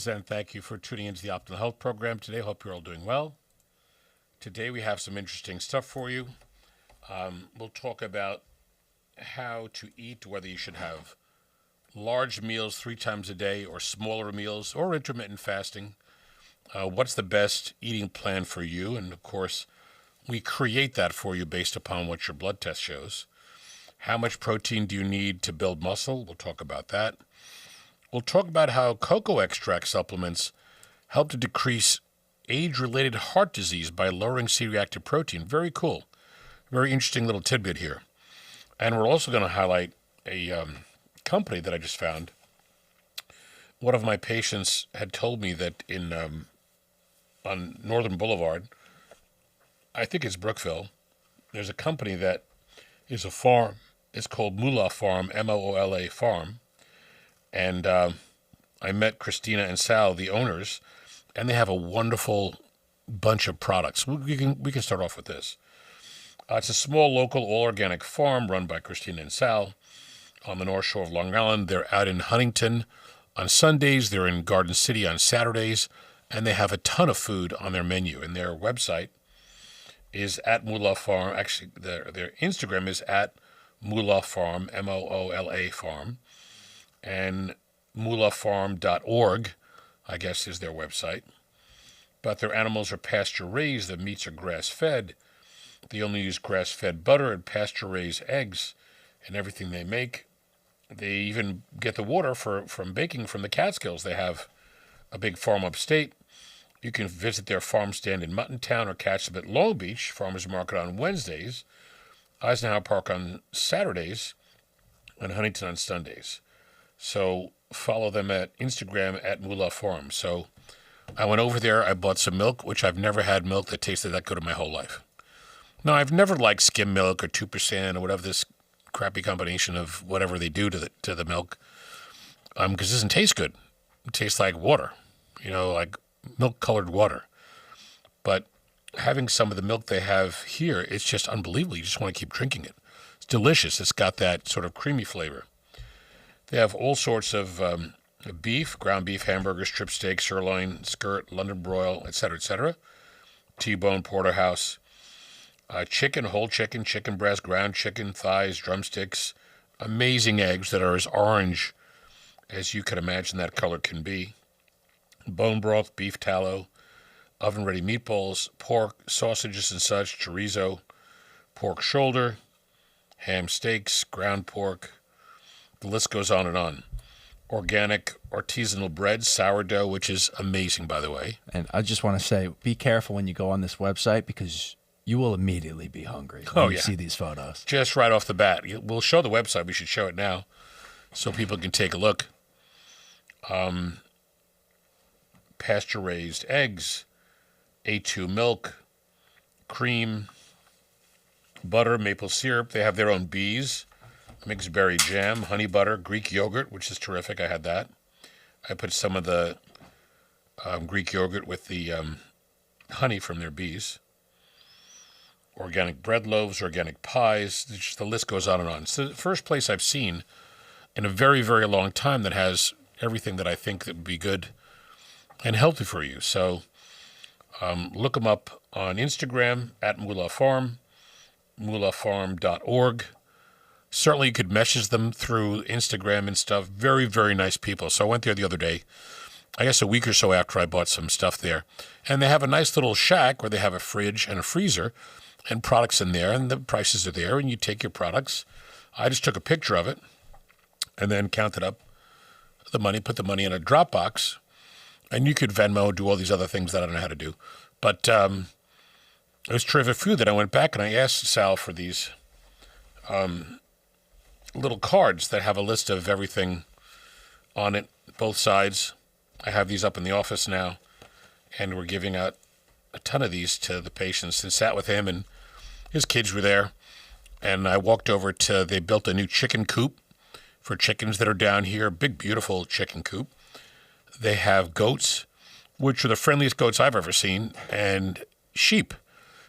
friends, and thank you for tuning into the Optimal Health Program today. Hope you're all doing well. Today we have some interesting stuff for you. We'll talk about how to eat, whether you should have large meals 3 times a day or smaller meals or intermittent fasting. What's the best eating plan for you? And of course, we create that for you based upon what your blood test shows. How much protein do you need to build muscle? We'll talk about that. We'll talk about how cocoa extract supplements help to decrease age-related heart disease by lowering C-reactive protein. Very cool. Very interesting little tidbit here. And we're also going to highlight a company that I just found. One of my patients had told me that on Northern Boulevard, I think it's Brookville, there's a company that is a farm. It's called Moolah Farm, M-O-O-L-A Farm. And I met Christina and Sal, the owners, and they have a wonderful bunch of products. We can start off with this. It's a small, local, all-organic farm run by Christina and Sal on the North Shore of Long Island. They're out in Huntington on Sundays. They're in Garden City on Saturdays. And they have a ton of food on their menu. And their website is at Moolah Farm. Actually, their Instagram is at Moolah Farm, M-O-O-L-A Farm. And moolahfarm.org, I guess, is their website. But their animals are pasture-raised. The meats are grass-fed. They only use grass-fed butter and pasture-raised eggs in everything they make. They even get the water from baking from the Catskills. They have a big farm upstate. You can visit their farm stand in Muttontown or catch them at Long Beach Farmers Market on Wednesdays, Eisenhower Park on Saturdays, and Huntington on Sundays. So follow them at Instagram at Moolah Farm. So I went over there. I bought some milk, which I've never had milk that tasted that good in my whole life. Now, I've never liked skim milk or 2% or whatever this crappy combination of whatever they do to the milk, because it doesn't taste good. It tastes like water, like milk-colored water. But having some of the milk they have here, it's just unbelievable. You just want to keep drinking it. It's delicious. It's got that sort of creamy flavor. They have all sorts of beef, ground beef, hamburger, strip steak, sirloin, skirt, London broil, etc., T-bone, porterhouse, chicken, whole chicken, chicken breast, ground chicken, thighs, drumsticks, amazing eggs that are as orange as you can imagine that color can be, bone broth, beef tallow, oven-ready meatballs, pork, sausages and such, chorizo, pork shoulder, ham steaks, ground pork. The list goes on and on. Organic artisanal bread, sourdough, which is amazing, by the way. And I just want to say, be careful when you go on this website because you will immediately be hungry when you see these photos. Just right off the bat. We'll show the website. We should show it now so people can take a look. Pasture-raised eggs, A2 milk, cream, butter, maple syrup. They have their own bees, mixed berry jam, honey butter, Greek yogurt, which is terrific. I had that. I put some of the Greek yogurt with the honey from their bees. Organic bread loaves, organic pies. Just the list goes on and on. It's the first place I've seen in a very, very long time that has everything that I think that would be good and healthy for you. So look them up on Instagram at Moolah Farm, moolahfarm.org. Certainly you could message them through Instagram and stuff. Very, very nice people. So I went there the other day, I guess a week or so after I bought some stuff there. And they have a nice little shack where they have a fridge and a freezer and products in there, and the prices are there, and you take your products. I just took a picture of it and then counted up the money, put the money in a Dropbox, and you could Venmo, do all these other things that I don't know how to do. But it was terrific food. That I went back and I asked Sal for these little cards that have a list of everything on it, both sides. I have these up in the office now, and we're giving out a ton of these to the patients, and sat with him, and his kids were there. And I walked over they built a new chicken coop for chickens that are down here, big, beautiful chicken coop. They have goats, which are the friendliest goats I've ever seen, and sheep.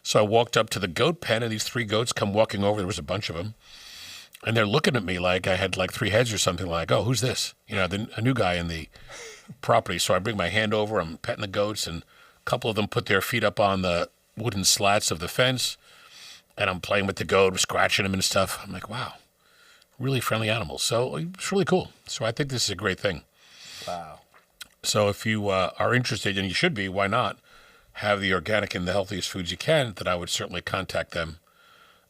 So I walked up to the goat pen, and these 3 goats come walking over. There was a bunch of them. And they're looking at me like I had like 3 heads or something, like, oh, who's this? You know, a new guy in the property. So I bring my hand over, I'm petting the goats, and a couple of them put their feet up on the wooden slats of the fence, and I'm playing with the goat, scratching them and stuff. I'm like, wow, really friendly animals. So it's really cool. So I think this is a great thing. Wow. So if you are interested, and you should be, why not have the organic and the healthiest foods you can, then I would certainly contact them.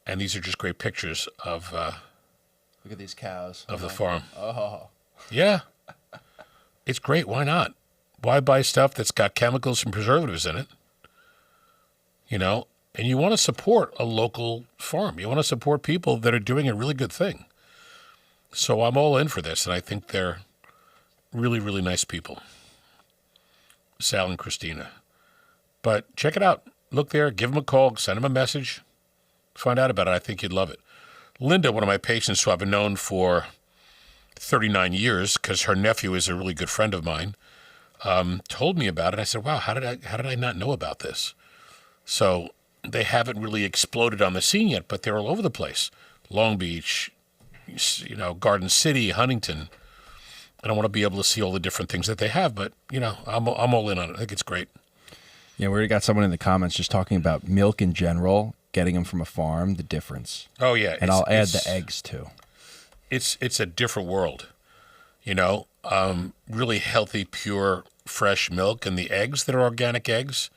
And these are just great pictures of look at these cows. Of the farm. Oh. Yeah. It's great. Why not? Why buy stuff that's got chemicals and preservatives in it? You know, and you want to support a local farm. You want to support people that are doing a really good thing. So I'm all in for this, and I think they're really, really nice people. Sal and Christina. But check it out. Look there, give them a call, send them a message, find out about it. I think you'd love it. Linda, one of my patients who I've known for 39 years, because her nephew is a really good friend of mine, told me about it. I said, wow, how did I not know about this? So they haven't really exploded on the scene yet, but they're all over the place. Long Beach, you know, Garden City, Huntington. I don't want to be able to see all the different things that they have, but, you know, I'm all in on it. I think it's great. Yeah, we already got someone in the comments just talking about milk in general, getting them from a farm, the difference. Oh, yeah. And I'll add the eggs, too. It's a different world, you know, really healthy, pure, fresh milk, and the eggs that are organic eggs,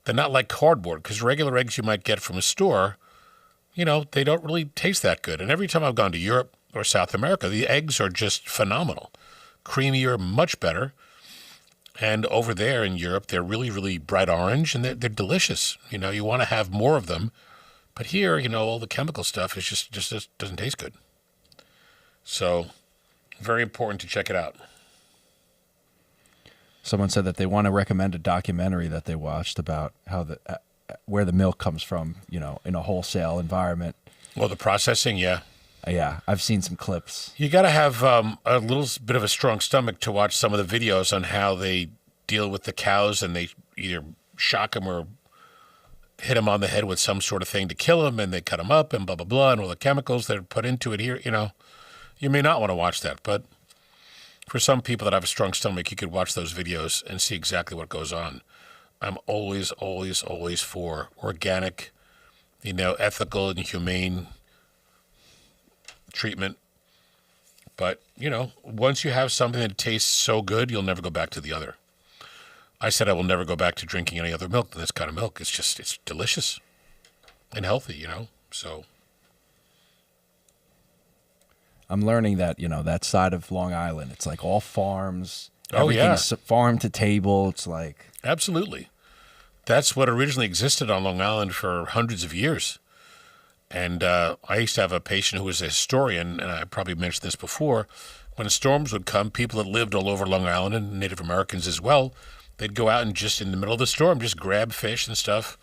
they're not like cardboard, because regular eggs you might get from a store, you know, they don't really taste that good. And every time I've gone to Europe or South America, the eggs are just phenomenal. Creamier, much better. And over there in Europe, they're really, really bright orange, and they're delicious. You know, you want to have more of them. But here, you know, all the chemical stuff is just doesn't taste good. So, very important to check it out. Someone said that they want to recommend a documentary that they watched about how where the milk comes from, you know, in a wholesale environment. Well, the processing, yeah. Yeah, I've seen some clips. You got to have a little bit of a strong stomach to watch some of the videos on how they deal with the cows, and they either shock them or hit them on the head with some sort of thing to kill them, and they cut them up and blah, blah, blah, and all the chemicals that are put into it here. You know, you may not want to watch that, but for some people that have a strong stomach, you could watch those videos and see exactly what goes on. I'm always, always, always for organic, you know, ethical and humane treatment. But, you know, once you have something that tastes so good, you'll never go back to the other. I said I will never go back to drinking any other milk than this kind of milk. It's delicious and healthy, you know, so. I'm learning that, you know, that side of Long Island, it's like all farms. Oh, yeah. Everything's farm to table. It's like. Absolutely. That's what originally existed on Long Island for hundreds of years. And I used to have a patient who was a historian, and I probably mentioned this before. When storms would come, people that lived all over Long Island, and Native Americans as well, they'd go out and just in the middle of the storm, just grab fish and stuff,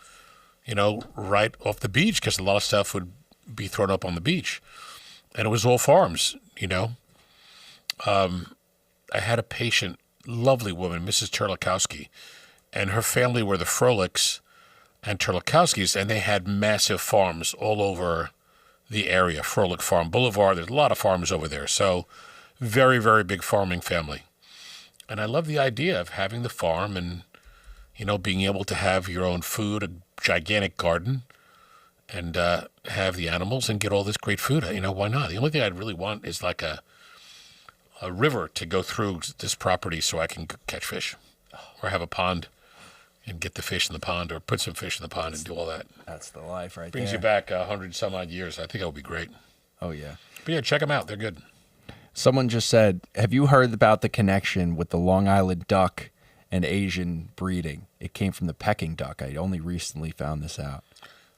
you know, right off the beach, because a lot of stuff would be thrown up on the beach. And it was all farms, you know. I had a patient, lovely woman, Mrs. Terlikowski, and her family were the Frolicks and Terlikowskis, and they had massive farms all over the area, Frolic Farm Boulevard. There's a lot of farms over there. So very, very big farming family. And I love the idea of having the farm and, you know, being able to have your own food, a gigantic garden, and have the animals and get all this great food. You know, why not? The only thing I'd really want is like a river to go through this property so I can catch fish or have a pond and get the fish in the pond, or put some fish in the pond and do all that. That's the life right there. Brings you back 100 some odd years. I think that would be great. Oh, yeah. But yeah, check them out. They're good. Someone just said, have you heard about the connection with the Long Island duck and Asian breeding? It came from the Peking duck. I only recently found this out.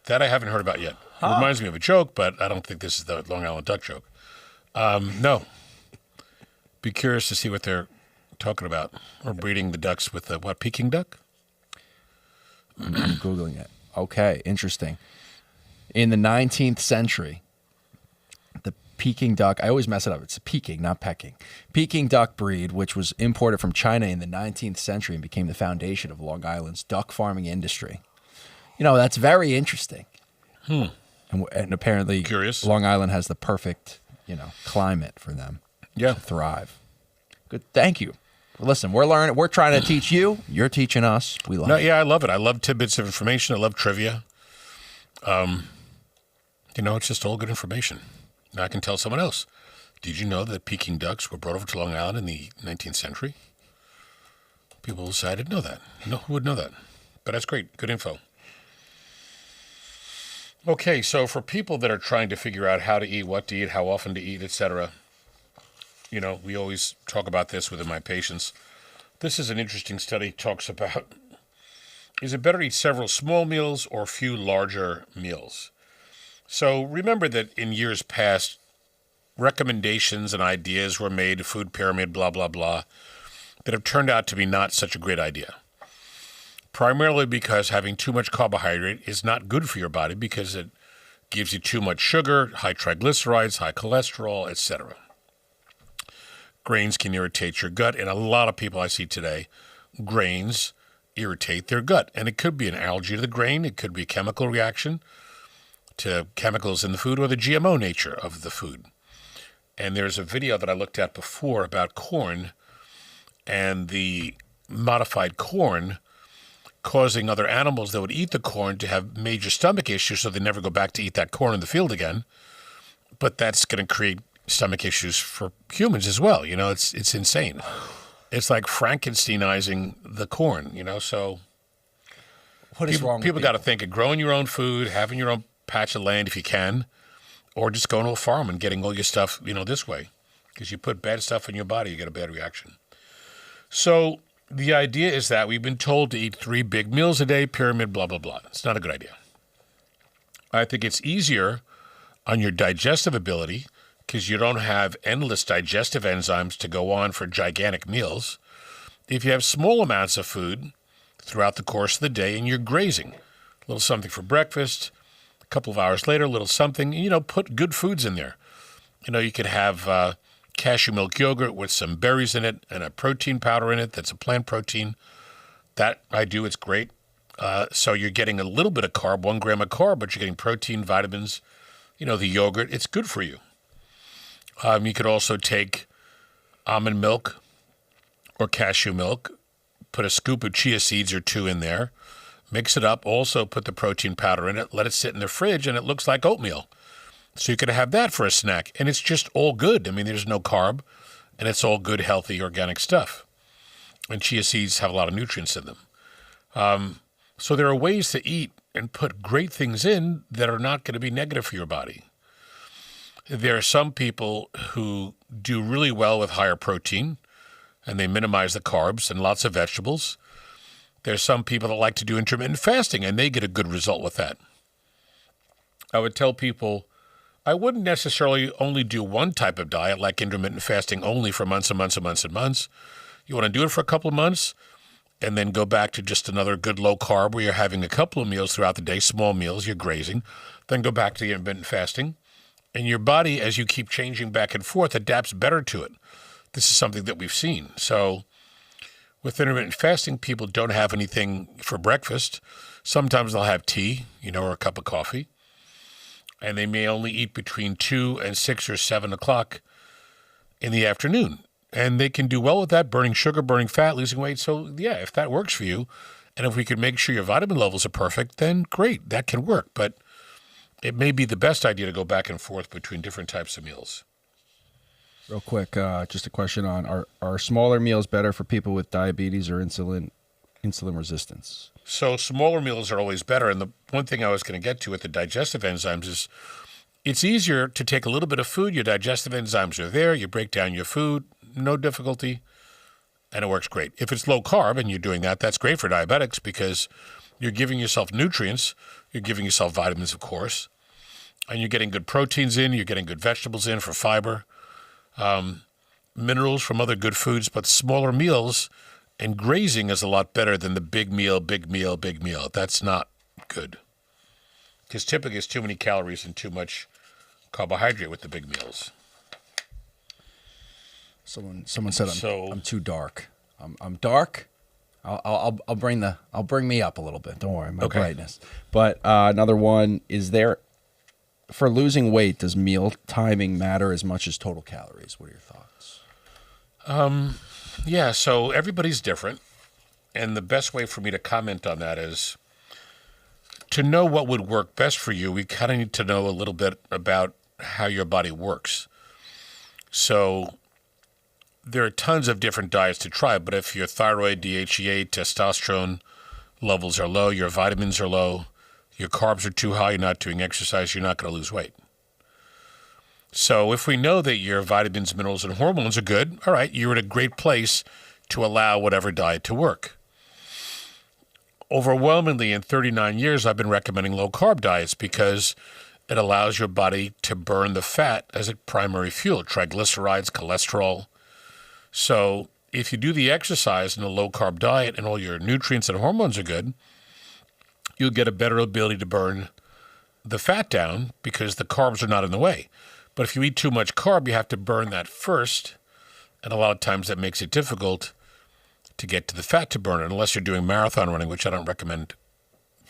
That I haven't heard about yet. It reminds me of a joke, but I don't think this is the Long Island duck joke. No. Be curious to see what they're talking about. Or breeding the ducks with the, what, Peking duck? I'm Googling it. Okay, interesting. In the 19th century, the Peking duck, I always mess it up. It's Peking, not Peking. Peking duck breed, which was imported from China in the 19th century and became the foundation of Long Island's duck farming industry. You know, that's very interesting. and apparently Curious. Long Island has the perfect, climate for them to thrive. Good. Thank you. Listen, we're learning. We're trying to teach you. You're teaching us. We love it. Yeah, I love it. I love tidbits of information. I love trivia. It's just all good information. Now I can tell someone else. Did you know that Peking ducks were brought over to Long Island in the 19th century? People will say, I didn't know that. No, who would know that? But that's great. Good info. Okay, so for people that are trying to figure out how to eat, what to eat, how often to eat, etc., we always talk about this within my patients. This is an interesting study. Talks about, is it better to eat several small meals or few larger meals? So remember that in years past, recommendations and ideas were made, food pyramid, blah, blah, blah, that have turned out to be not such a great idea. Primarily because having too much carbohydrate is not good for your body because it gives you too much sugar, high triglycerides, high cholesterol, etc. Grains can irritate your gut, and a lot of people I see today, grains irritate their gut. And it could be an allergy to the grain, it could be a chemical reaction to chemicals in the food, or the GMO nature of the food. And there's a video that I looked at before about corn and the modified corn causing other animals that would eat the corn to have major stomach issues, so they never go back to eat that corn in the field again. But that's going to create stomach issues for humans as well. It's insane. It's like Frankensteinizing the corn, so What is wrong with people got to think of growing your own food, having your own patch of land if you can, or just going to a farm and getting all your stuff, this way. Because you put bad stuff in your body, you get a bad reaction. So the idea is that we've been told to eat 3 big meals a day, pyramid, blah, blah, blah. It's not a good idea. I think it's easier on your digestive ability because you don't have endless digestive enzymes to go on for gigantic meals. If you have small amounts of food throughout the course of the day and you're grazing, a little something for breakfast, a couple of hours later, a little something, put good foods in there. You could have cashew milk yogurt with some berries in it and a protein powder in it that's a plant protein. That I do, it's great. So you're getting a little bit of carb, 1 gram of carb, but you're getting protein, vitamins, the yogurt. It's good for you. You could also take almond milk or cashew milk, put a scoop of chia seeds or 2 in there, mix it up, also put the protein powder in it, let it sit in the fridge, and it looks like oatmeal. So you could have that for a snack, and it's just all good. I mean, there's no carb, and it's all good, healthy, organic stuff. And chia seeds have a lot of nutrients in them. So there are ways to eat and put great things in that are not going to be negative for your body. There are some people who do really well with higher protein, and they minimize the carbs and lots of vegetables. There's some people that like to do intermittent fasting, and they get a good result with that. I would tell people, I wouldn't necessarily only do one type of diet like intermittent fasting only for months and months and months and months. You want to do it for a couple of months and then go back to just another good low carb where you're having a couple of meals throughout the day, small meals, you're grazing, then go back to the intermittent fasting. And your body, as you keep changing back and forth, adapts better to it. This is something that we've seen. So with intermittent fasting, people don't have anything for breakfast. Sometimes they'll have tea, or a cup of coffee. And they may only eat between 2 and 6 or 7 o'clock in the afternoon. And they can do well with that, burning sugar, burning fat, losing weight. So, yeah, if that works for you, and if we could make sure your vitamin levels are perfect, then great, that can work. But it may be the best idea to go back and forth between different types of meals. Real quick, just a question on, are smaller meals better for people with diabetes or insulin resistance? So smaller meals are always better. And the one thing I was going to get to with the digestive enzymes is it's easier to take a little bit of food. Your digestive enzymes are there. You break down your food, no difficulty, and it works great. If it's low carb and you're doing that, that's great for diabetics because you're giving yourself nutrients. You're giving yourself vitamins, of course, and you're getting good proteins in. You're getting good vegetables in for fiber, minerals from other good foods, but smaller meals. And grazing is a lot better than the big meal, big meal, big meal. That's not good. Because typically it's too many calories and too much carbohydrate with the big meals. Someone said I'm too dark. I'm dark. I'll bring me up a little bit. Don't worry, my brightness. But another one, is there for losing weight, does meal timing matter as much as total calories? What are your thoughts? Yeah, so everybody's different. And the best way for me to comment on that is to know what would work best for you, we kind of need to know a little bit about how your body works. So there are tons of different diets to try, but if your thyroid, DHEA, testosterone levels are low, your vitamins are low, your carbs are too high, you're not doing exercise, you're not going to lose weight. So if we know that your vitamins, minerals, and hormones are good, all right, you're in a great place to allow whatever diet to work. Overwhelmingly, in 39 years, I've been recommending low-carb diets because it allows your body to burn the fat as a primary fuel, triglycerides, cholesterol. So if you do the exercise in a low-carb diet and all your nutrients and hormones are good, you'll get a better ability to burn the fat down because the carbs are not in the way. But if you eat too much carb, you have to burn that first, and a lot of times that makes it difficult to get to the fat to burn it, unless you're doing marathon running, which I don't recommend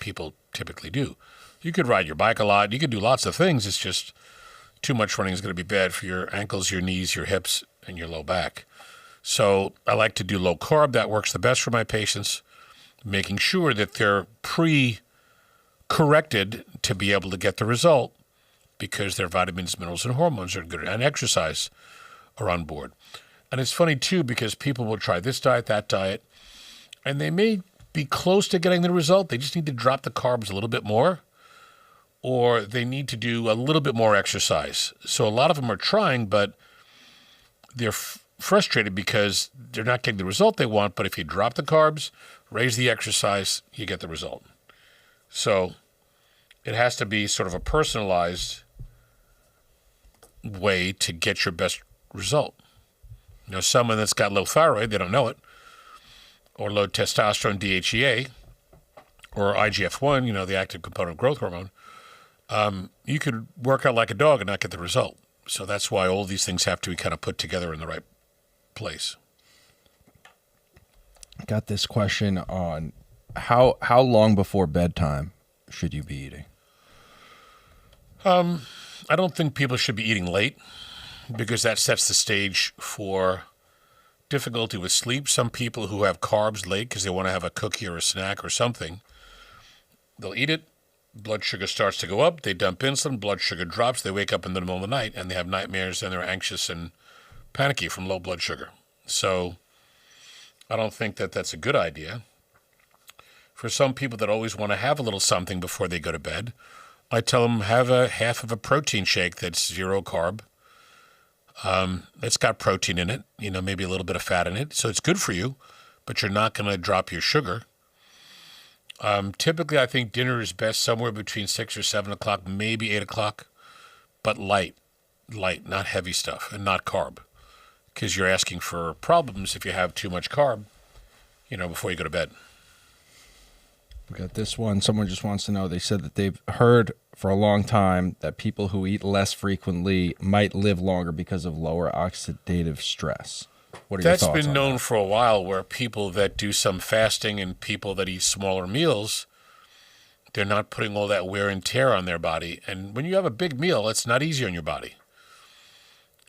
people typically do. You could ride your bike a lot. You could do lots of things. It's just too much running is going to be bad for your ankles, your knees, your hips, and your low back. So I like to do low carb. That works the best for my patients, making sure that they're pre-corrected to be able to get the result because their vitamins, minerals, and hormones are good, and exercise are on board. And it's funny, too, because people will try this diet, that diet, and they may be close to getting the result. They just need to drop the carbs a little bit more, or they need to do a little bit more exercise. So a lot of them are trying, but they're frustrated because they're not getting the result they want. But if you drop the carbs, raise the exercise, you get the result. So it has to be sort of a personalized way to get your best result. You know, someone that's got low thyroid, they don't know it, or low testosterone, DHEA, or IGF-1, you know, the active component of growth hormone, you could work out like a dog and not get the result. So that's why all these things have to be kind of put together in the right place. Got this question on how long before bedtime should you be eating? I don't think people should be eating late, because that sets the stage for difficulty with sleep. Some people who have carbs late because they want to have a cookie or a snack or something, they'll eat it, blood sugar starts to go up, they dump insulin, blood sugar drops, they wake up in the middle of the night and they have nightmares and they're anxious and panicky from low blood sugar. So I don't think that that's a good idea. For some people that always want to have a little something before they go to bed, I tell them have a half of a protein shake that's zero carb. It's got protein in it, you know, maybe a little bit of fat in it. So it's good for you, but you're not going to drop your sugar. Typically, I think dinner is best somewhere between 6 or 7 o'clock, maybe 8 o'clock, but light, not heavy stuff and not carb, because you're asking for problems if you have too much carb, you know, before you go to bed. We got this one. Someone just wants to know, they said that they've heard for a long time that people who eat less frequently might live longer because of lower oxidative stress. What are your thoughts on that? That's been known for a while, where people that do some fasting and people that eat smaller meals, they're not putting all that wear and tear on their body. And when you have a big meal, it's not easy on your body.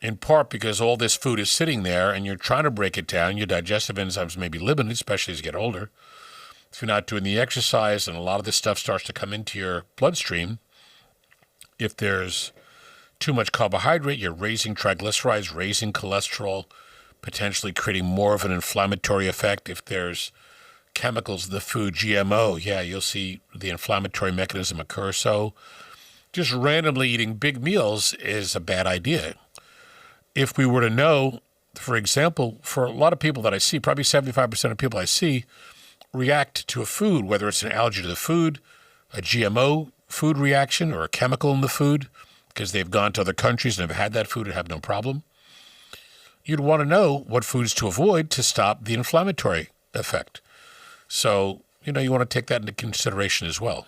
In part because all this food is sitting there and you're trying to break it down. Your digestive enzymes may be limited, especially as you get older. If you're not doing the exercise and a lot of this stuff starts to come into your bloodstream, if there's too much carbohydrate, you're raising triglycerides, raising cholesterol, potentially creating more of an inflammatory effect. If there's chemicals in the food, GMO, yeah, you'll see the inflammatory mechanism occur. So just randomly eating big meals is a bad idea. If we were to know, for example, for a lot of people that I see, probably 75% of people I see react to a food, whether it's an allergy to the food, a GMO food reaction, or a chemical in the food, because they've gone to other countries and have had that food and have no problem. You'd want to know what foods to avoid to stop the inflammatory effect. So, you know, you want to take that into consideration as well.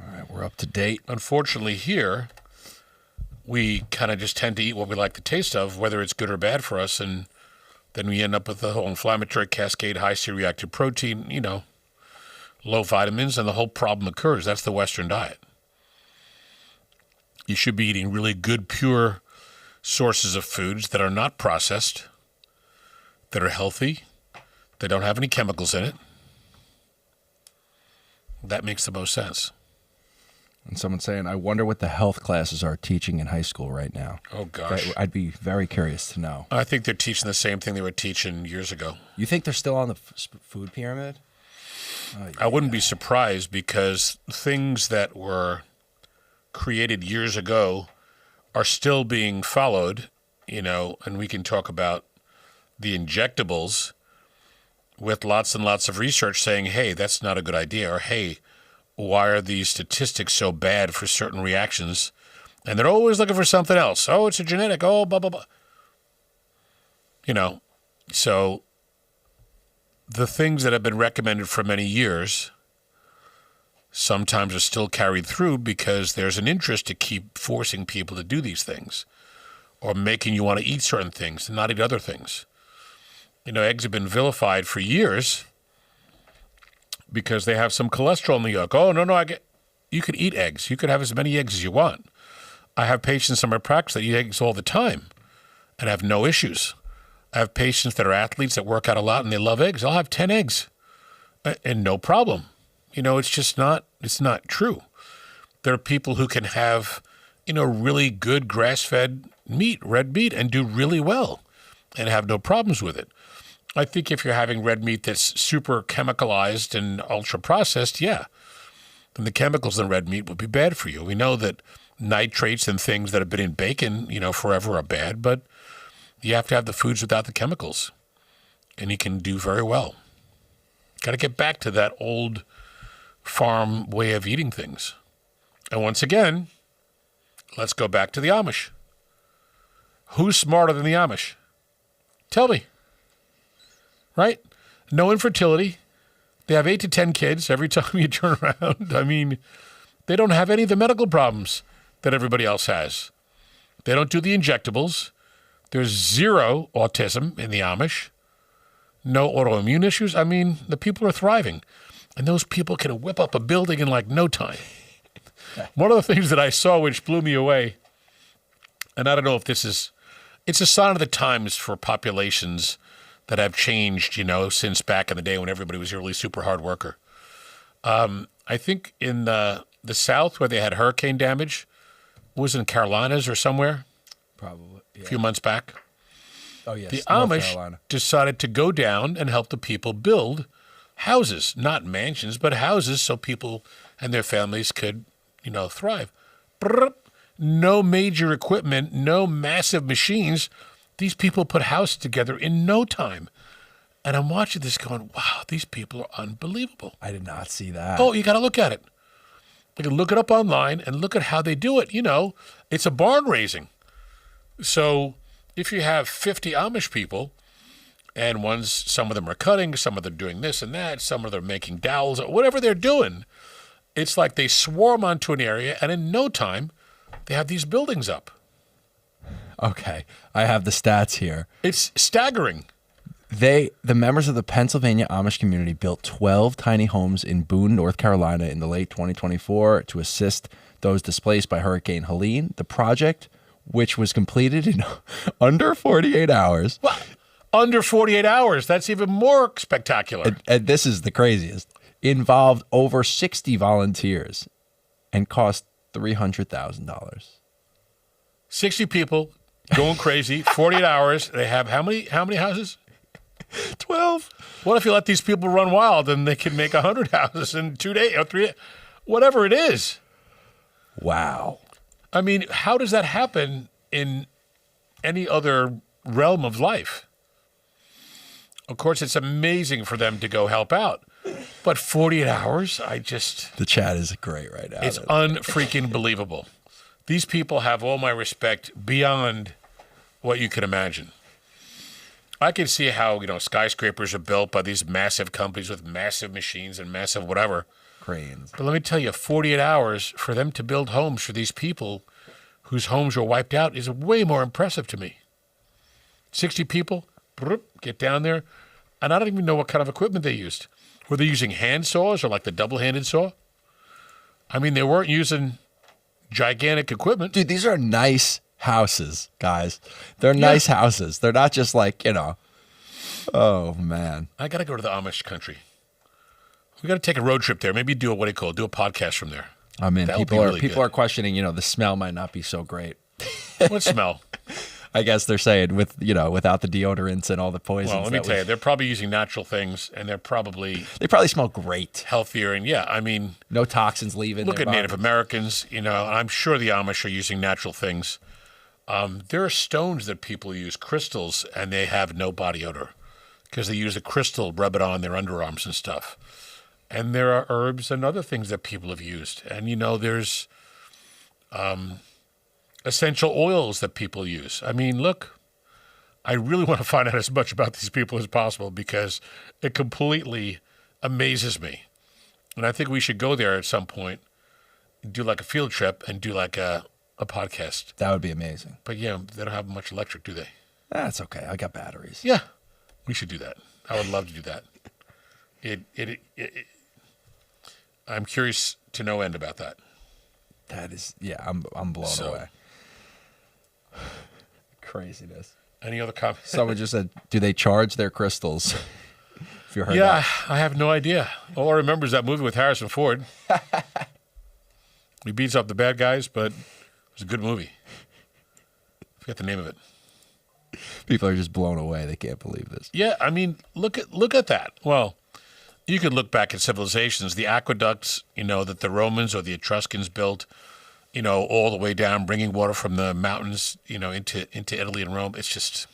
All right, we're up to date. Unfortunately, here, we kind of just tend to eat what we like the taste of, whether it's good or bad for us, and then we end up with the whole inflammatory cascade, high C-reactive protein. You know, low vitamins, and the whole problem occurs. That's the Western diet. You should be eating really good, pure sources of foods that are not processed, that are healthy, that don't have any chemicals in it. That makes the most sense. And someone's saying, I wonder what the health classes are teaching in high school right now. Oh, gosh. I'd be very curious to know. I think they're teaching the same thing they were teaching years ago. You think they're still on the food pyramid? Oh, yeah. I wouldn't be surprised, because things that were created years ago are still being followed, and we can talk about the injectables with lots and lots of research saying, hey, that's not a good idea, or hey, why are these statistics so bad for certain reactions? And they're always looking for something else. Oh, it's a genetic, oh, blah, blah, blah. So the things that have been recommended for many years sometimes are still carried through because there's an interest to keep forcing people to do these things, or making you want to eat certain things and not eat other things. Eggs have been vilified for years because they have some cholesterol in the yolk. Oh, no, you could eat eggs. You could have as many eggs as you want. I have patients in my practice that eat eggs all the time and have no issues. I have patients that are athletes that work out a lot and they love eggs. I'll have 10 eggs and no problem. It's not true. There are people who can have, really good grass-fed meat, red meat, and do really well and have no problems with it. I think if you're having red meat that's super chemicalized and ultra-processed, yeah, then the chemicals in red meat would be bad for you. We know that nitrates and things that have been in bacon, forever are bad, but you have to have the foods without the chemicals, and you can do very well. Got to get back to that old farm way of eating things. And once again, let's go back to the Amish. Who's smarter than the Amish? Tell me. Right? No infertility. They have 8 to 10 kids every time you turn around. I mean, they don't have any of the medical problems that everybody else has. They don't do the injectables. There's zero autism in the Amish. No autoimmune issues. I mean, the people are thriving. And those people can whip up a building in like no time. One of the things that I saw which blew me away, and I don't know if it's a sign of the times for populations that have changed, since back in the day when everybody was a really super hard worker. I think in the South where they had hurricane damage, was in Carolinas or somewhere? Probably. Yeah. A few months back. Oh, yes. The North Amish Carolina decided to go down and help the people build houses, not mansions, but houses so people and their families could, thrive. No major equipment, no massive machines. These people put houses together in no time. And I'm watching this going, wow, these people are unbelievable. I did not see that. Oh, you got to look at it. You can look it up online and look at how they do it. It's a barn raising. So if you have 50 Amish people, and some of them are cutting, some of them are doing this and that, some of them are making dowels, whatever they're doing, it's like they swarm onto an area, and in no time, they have these buildings up. Okay, I have the stats here. It's staggering. The members of the Pennsylvania Amish community built 12 tiny homes in Boone, North Carolina in the late 2024 to assist those displaced by Hurricane Helene. The project, which was completed in under 48 hours. Well, under 48 hours. That's even more spectacular. And this is the craziest. Involved over 60 volunteers and cost $300,000. 60 people going crazy, 48 hours. They have how many houses? 12. What if you let these people run wild and they can make 100 houses in 2 days or 3 days? Whatever it is. Wow. I mean, how does that happen in any other realm of life? Of course, it's amazing for them to go help out. But 48 hours, The chat is great right now. It's unfreaking believable. These people have all my respect beyond what you can imagine. I can see how, skyscrapers are built by these massive companies with massive machines and massive whatever. Cranes. But let me tell you, 48 hours for them to build homes for these people whose homes were wiped out is way more impressive to me. 60 people, get down there, and I don't even know what kind of equipment they used. Were they using hand saws or like the double-handed saw? I mean, they weren't using gigantic equipment. Dude, these are nice houses, guys. They're nice houses. They're not just like, oh, man. I got to go to the Amish country. We got to take a road trip there. Maybe do a podcast from there. I mean, That would be people really good. are questioning, the smell might not be so great. What smell? I guess they're saying without the deodorants and all the poisons. Well, let me tell you, they're probably using natural things, and they probably smell great. healthier. And I mean, No toxins leaving. look their at Native bodies. Americans. And I'm sure the Amish are using natural things. There are stones that people use, crystals, and they have no body odor because they use a crystal, rub it on their underarms and stuff. And there are herbs and other things that people have used. And, there's essential oils that people use. I mean, look, I really want to find out as much about these people as possible because it completely amazes me. And I think we should go there at some point, do like a field trip and do like a podcast. That would be amazing. But they don't have much electric, do they? That's okay. I got batteries. Yeah, we should do that. I would love to do that. I'm curious to no end about that. That is, I'm blown away. Craziness. Any other comments? Someone just said, do they charge their crystals? If you heard Yeah, that. I have no idea. All I remember is that movie with Harrison Ford. He beats up the bad guys, but it was a good movie. I forget the name of it. People are just blown away. They can't believe this. Yeah, I mean, look at that. Well, you could look back at civilizations, the aqueducts, that the Romans or the Etruscans built, all the way down, bringing water from the mountains, into Italy and Rome. It's just,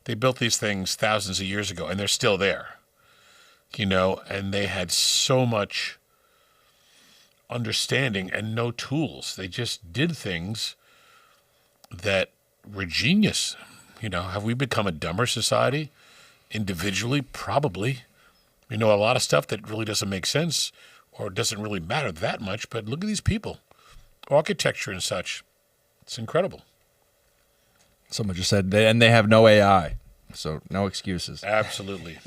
they built these things thousands of years ago, and they're still there, and they had so much understanding and no tools. They just did things that were genius. Have we become a dumber society individually? Probably. We know a lot of stuff that really doesn't make sense or doesn't really matter that much, but look at these people. Architecture and such. It's incredible. Someone just said, and they have no AI, so no excuses. Absolutely.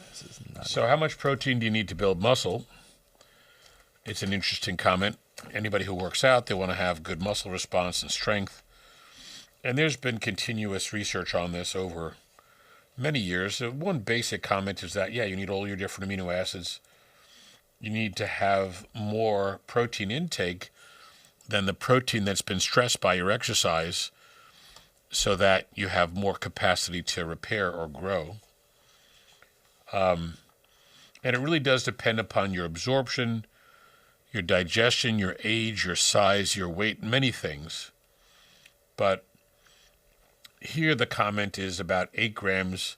This is nuts. So how much protein do you need to build muscle? It's an interesting comment. Anybody who works out, they want to have good muscle response and strength. And there's been continuous research on this over many years. One basic comment is that, you need all your different amino acids. You need to have more protein intake than the protein that's been stressed by your exercise so that you have more capacity to repair or grow. And it really does depend upon your absorption, your digestion, your age, your size, your weight, many things. But here the comment is about 8 grams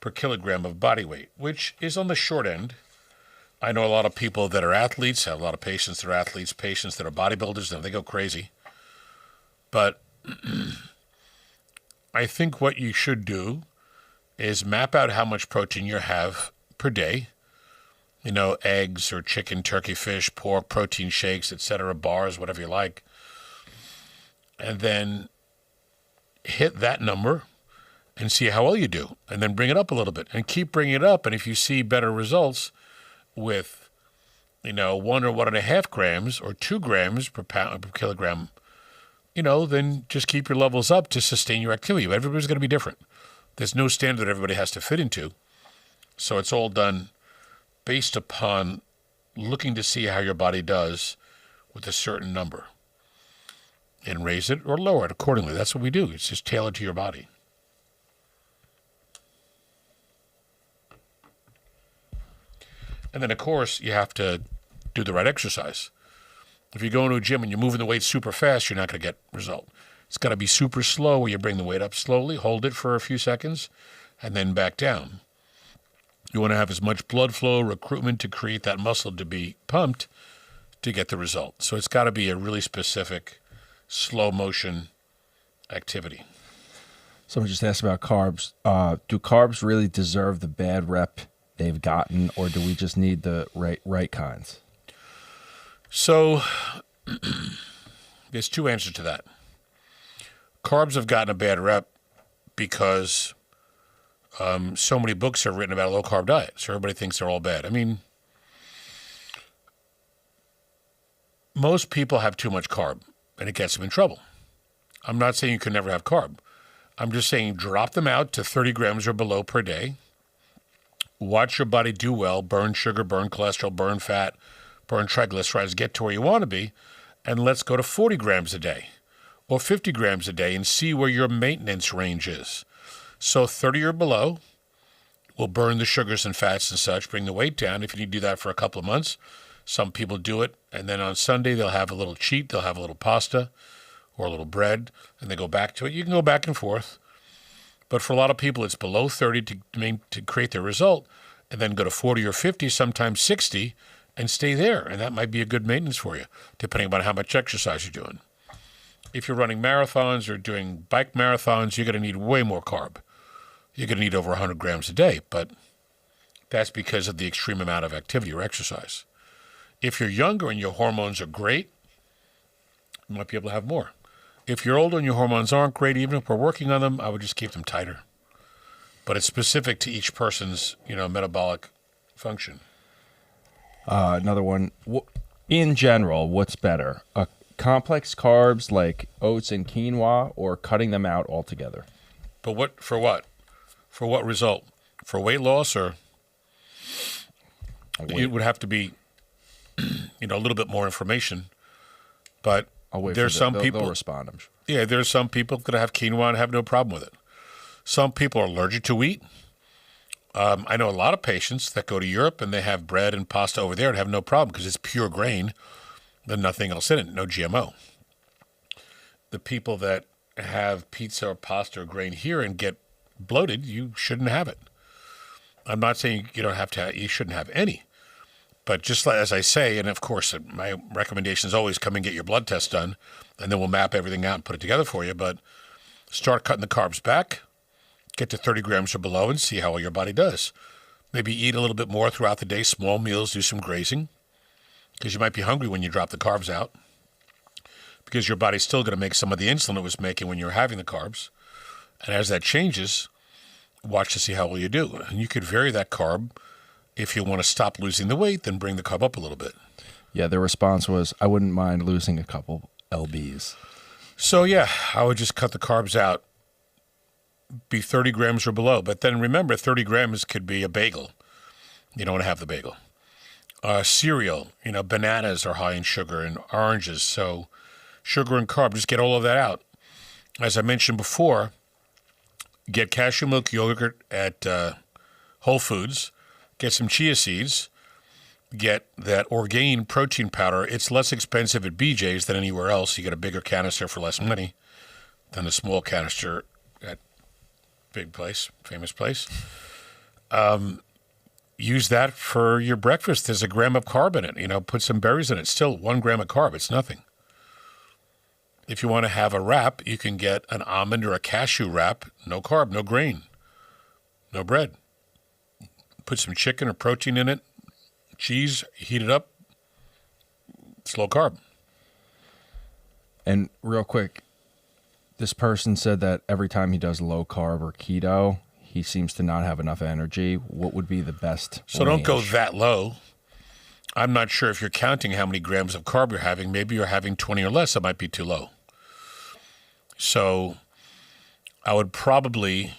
per kilogram of body weight, which is on the short end. I know a lot of people that are athletes, have a lot of patients that are athletes, patients that are bodybuilders, and they go crazy. But I think what you should do is map out how much protein you have per day. Eggs or chicken, turkey, fish, pork, protein shakes, etc., bars, whatever you like. And then hit that number and see how well you do. And then bring it up a little bit and keep bringing it up. And if you see better results with, 1 or 1.5 grams or 2 grams per kilogram, then just keep your levels up to sustain your activity. Everybody's going to be different. There's no standard that everybody has to fit into. So it's all done based upon looking to see how your body does with a certain number and raise it or lower it accordingly. That's what we do. It's just tailored to your body. And then, of course, you have to do the right exercise. If you go into a gym and you're moving the weight super fast, you're not going to get result. It's got to be super slow where you bring the weight up slowly, hold it for a few seconds, and then back down. You want to have as much blood flow, recruitment to create that muscle to be pumped to get the result. So it's got to be a really specific, slow motion activity. Someone just asked about carbs. Do carbs really deserve the bad rep they've gotten, or do we just need the right kinds? So there's two answers to that. Carbs have gotten a bad rep because So many books are written about a low-carb diet, so everybody thinks they're all bad. I mean, most people have too much carb, and it gets them in trouble. I'm not saying you can never have carb. I'm just saying drop them out to 30 grams or below per day. Watch your body do well, burn sugar, burn cholesterol, burn fat, burn triglycerides, get to where you want to be, and let's go to 40 grams a day or 50 grams a day and see where your maintenance range is. So 30 or below will burn the sugars and fats and such, bring the weight down. If you need to do that for a couple of months, some people do it, and then on Sunday they'll have a little cheat, they'll have a little pasta or a little bread, and they go back to it. You can go back and forth. But for a lot of people, it's below 30 to create their result, and then go to 40 or 50, sometimes 60, and stay there. And that might be a good maintenance for you, depending on how much exercise you're doing. If you're running marathons or doing bike marathons, you're going to need way more carb. You're going to need over 100 grams a day, but that's because of the extreme amount of activity or exercise. If you're younger and your hormones are great, you might be able to have more. If you're older and your hormones aren't great, even if we're working on them, I would just keep them tighter. But it's specific to each person's, metabolic function. Another one. In general, what's better? Complex carbs like oats and quinoa, or cutting them out altogether? But what? For what? For what result? For weight loss, or it would have to be, a little bit more information. But there's some people. They'll respond, I'm sure. Yeah, there's some people that have quinoa and have no problem with it. Some people are allergic to wheat. I know a lot of patients that go to Europe and they have bread and pasta over there and have no problem because it's pure grain. There's nothing else in it, no GMO. The people that have pizza or pasta or grain here and get bloated, you shouldn't have it. I'm not saying you shouldn't have any. But just as I say, and of course, my recommendation is always come and get your blood test done, and then we'll map everything out and put it together for you. But start cutting the carbs back, get to 30 grams or below, and see how well your body does. Maybe eat a little bit more throughout the day, small meals, do some grazing, because you might be hungry when you drop the carbs out, because your body's still going to make some of the insulin it was making when you were having the carbs. And as that changes, watch to see how well you do. And you could vary that carb. If you want to stop losing the weight, then bring the carb up a little bit. Yeah, their response was, I wouldn't mind losing a couple lbs. So, yeah, I would just cut the carbs out, be 30 grams or below. But then remember, 30 grams could be a bagel. You don't want to have the bagel. Cereal, bananas are high in sugar and oranges. So sugar and carb, just get all of that out. As I mentioned before, get cashew milk yogurt at Whole Foods. Get some chia seeds, get that Orgain protein powder. It's less expensive at BJ's than anywhere else. You get a bigger canister for less money than a small canister at big place, famous place. Use that for your breakfast. There's a gram of carb in it. Put some berries in it. Still 1 gram of carb. It's nothing. If you want to have a wrap, you can get an almond or a cashew wrap. No carb, no grain, no bread. Put some chicken or protein in it, cheese, heat it up. It's low carb. And real quick, this person said that every time he does low carb or keto, he seems to not have enough energy. What would be the best So range? Don't go that low. I'm not sure if you're counting how many grams of carb you're having. Maybe you're having 20 or less. That might be too low. So I would probably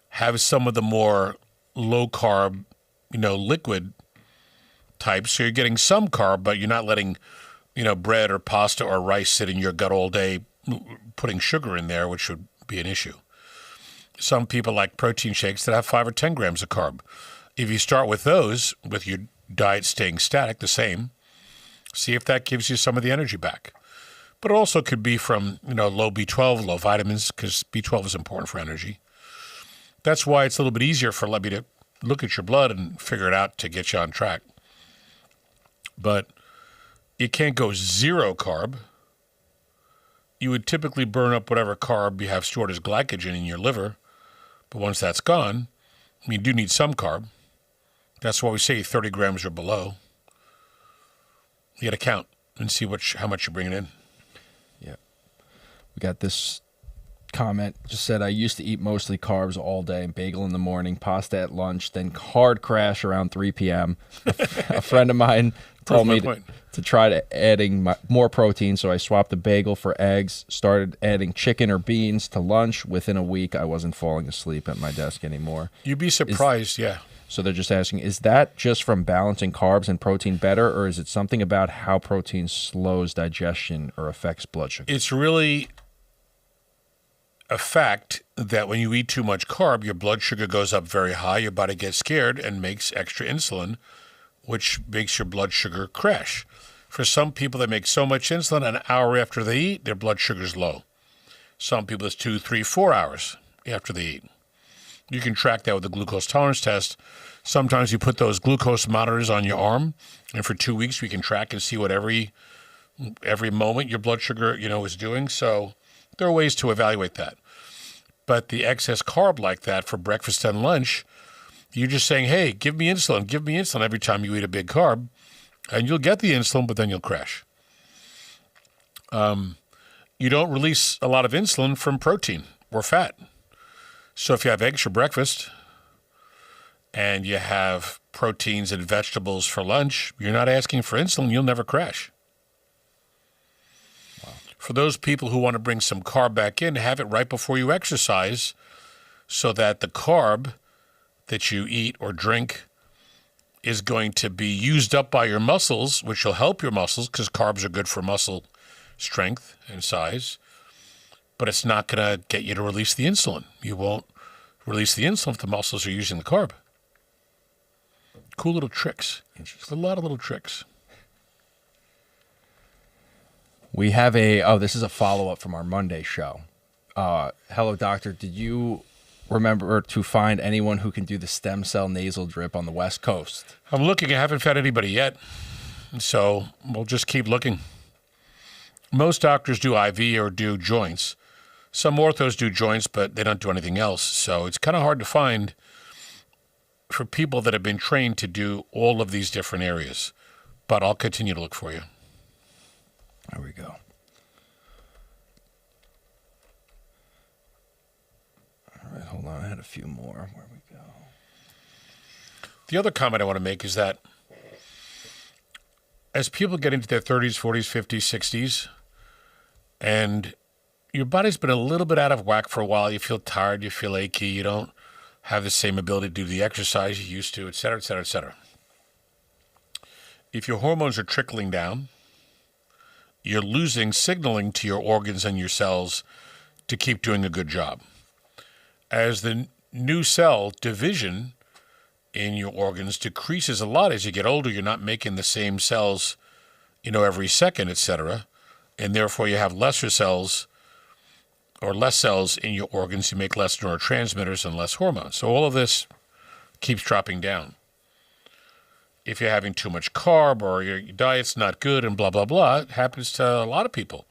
have some of the more low carb, liquid types. So you're getting some carb, but you're not letting, bread or pasta or rice sit in your gut all day, putting sugar in there, which would be an issue. Some people like protein shakes that have 5 or 10 grams of carb. If you start with those, with your diet staying static, the same, see if that gives you some of the energy back. But it also could be from, low B12, low vitamins, because B12 is important for energy. That's why it's a little bit easier for me to look at your blood and figure it out to get you on track. But you can't go zero carb. You would typically burn up whatever carb you have stored as glycogen in your liver. But once that's gone, you do need some carb. That's why we say 30 grams or below. You got to count and see how much you're bringing in. Yeah. We got this comment just said, I used to eat mostly carbs all day, bagel in the morning, pasta at lunch, then hard crash around 3 p.m. A friend of mine told me to try adding more protein, so I swapped the bagel for eggs, started adding chicken or beans to lunch. Within a week, I wasn't falling asleep at my desk anymore. You'd be surprised, yeah. So they're just asking, is that just from balancing carbs and protein better, or is it something about how protein slows digestion or affects blood sugar? It's really a fact that when you eat too much carb, your blood sugar goes up very high, your body gets scared and makes extra insulin, which makes your blood sugar crash. For some people, they make so much insulin, an hour after they eat, their blood sugar's low. Some people, it's 2, 3, 4 hours after they eat. You can track that with the glucose tolerance test. Sometimes you put those glucose monitors on your arm, and for 2 weeks, we can track and see what every moment your blood sugar, is doing. So there are ways to evaluate that. But the excess carb like that for breakfast and lunch, you're just saying, hey, give me insulin every time you eat a big carb, and you'll get the insulin, but then you'll crash. You don't release a lot of insulin from protein or fat. So if you have eggs for breakfast and you have proteins and vegetables for lunch, you're not asking for insulin, you'll never crash. Wow. For those people who want to bring some carb back in, have it right before you exercise so that the carb that you eat or drink is going to be used up by your muscles, which will help your muscles because carbs are good for muscle strength and size. But it's not going to get you to release the insulin. You won't release the insulin if the muscles are using the carb. Cool little tricks. Just a lot of little tricks. We have this is a follow-up from our Monday show. Hello, doctor. Did you remember to find anyone who can do the stem cell nasal drip on the West Coast? I'm looking. I haven't found anybody yet. So we'll just keep looking. Most doctors do IV or do joints. Some orthos do joints, but they don't do anything else. So it's kind of hard to find for people that have been trained to do all of these different areas. But I'll continue to look for you. There we go. All right, hold on. I had a few more. Where we go? The other comment I want to make is that as people get into their 30s, 40s, 50s, 60s, and your body's been a little bit out of whack for a while, you feel tired, you feel achy, you don't have the same ability to do the exercise you used to, et cetera, et cetera, et cetera. If your hormones are trickling down, you're losing signaling to your organs and your cells to keep doing a good job. As the new cell division in your organs decreases a lot as you get older, you're not making the same cells, every second, et cetera, and therefore you have lesser cells or less cells in your organs. You make less neurotransmitters and less hormones. So all of this keeps dropping down. If you're having too much carb or your diet's not good and blah, blah, blah, it happens to a lot of people.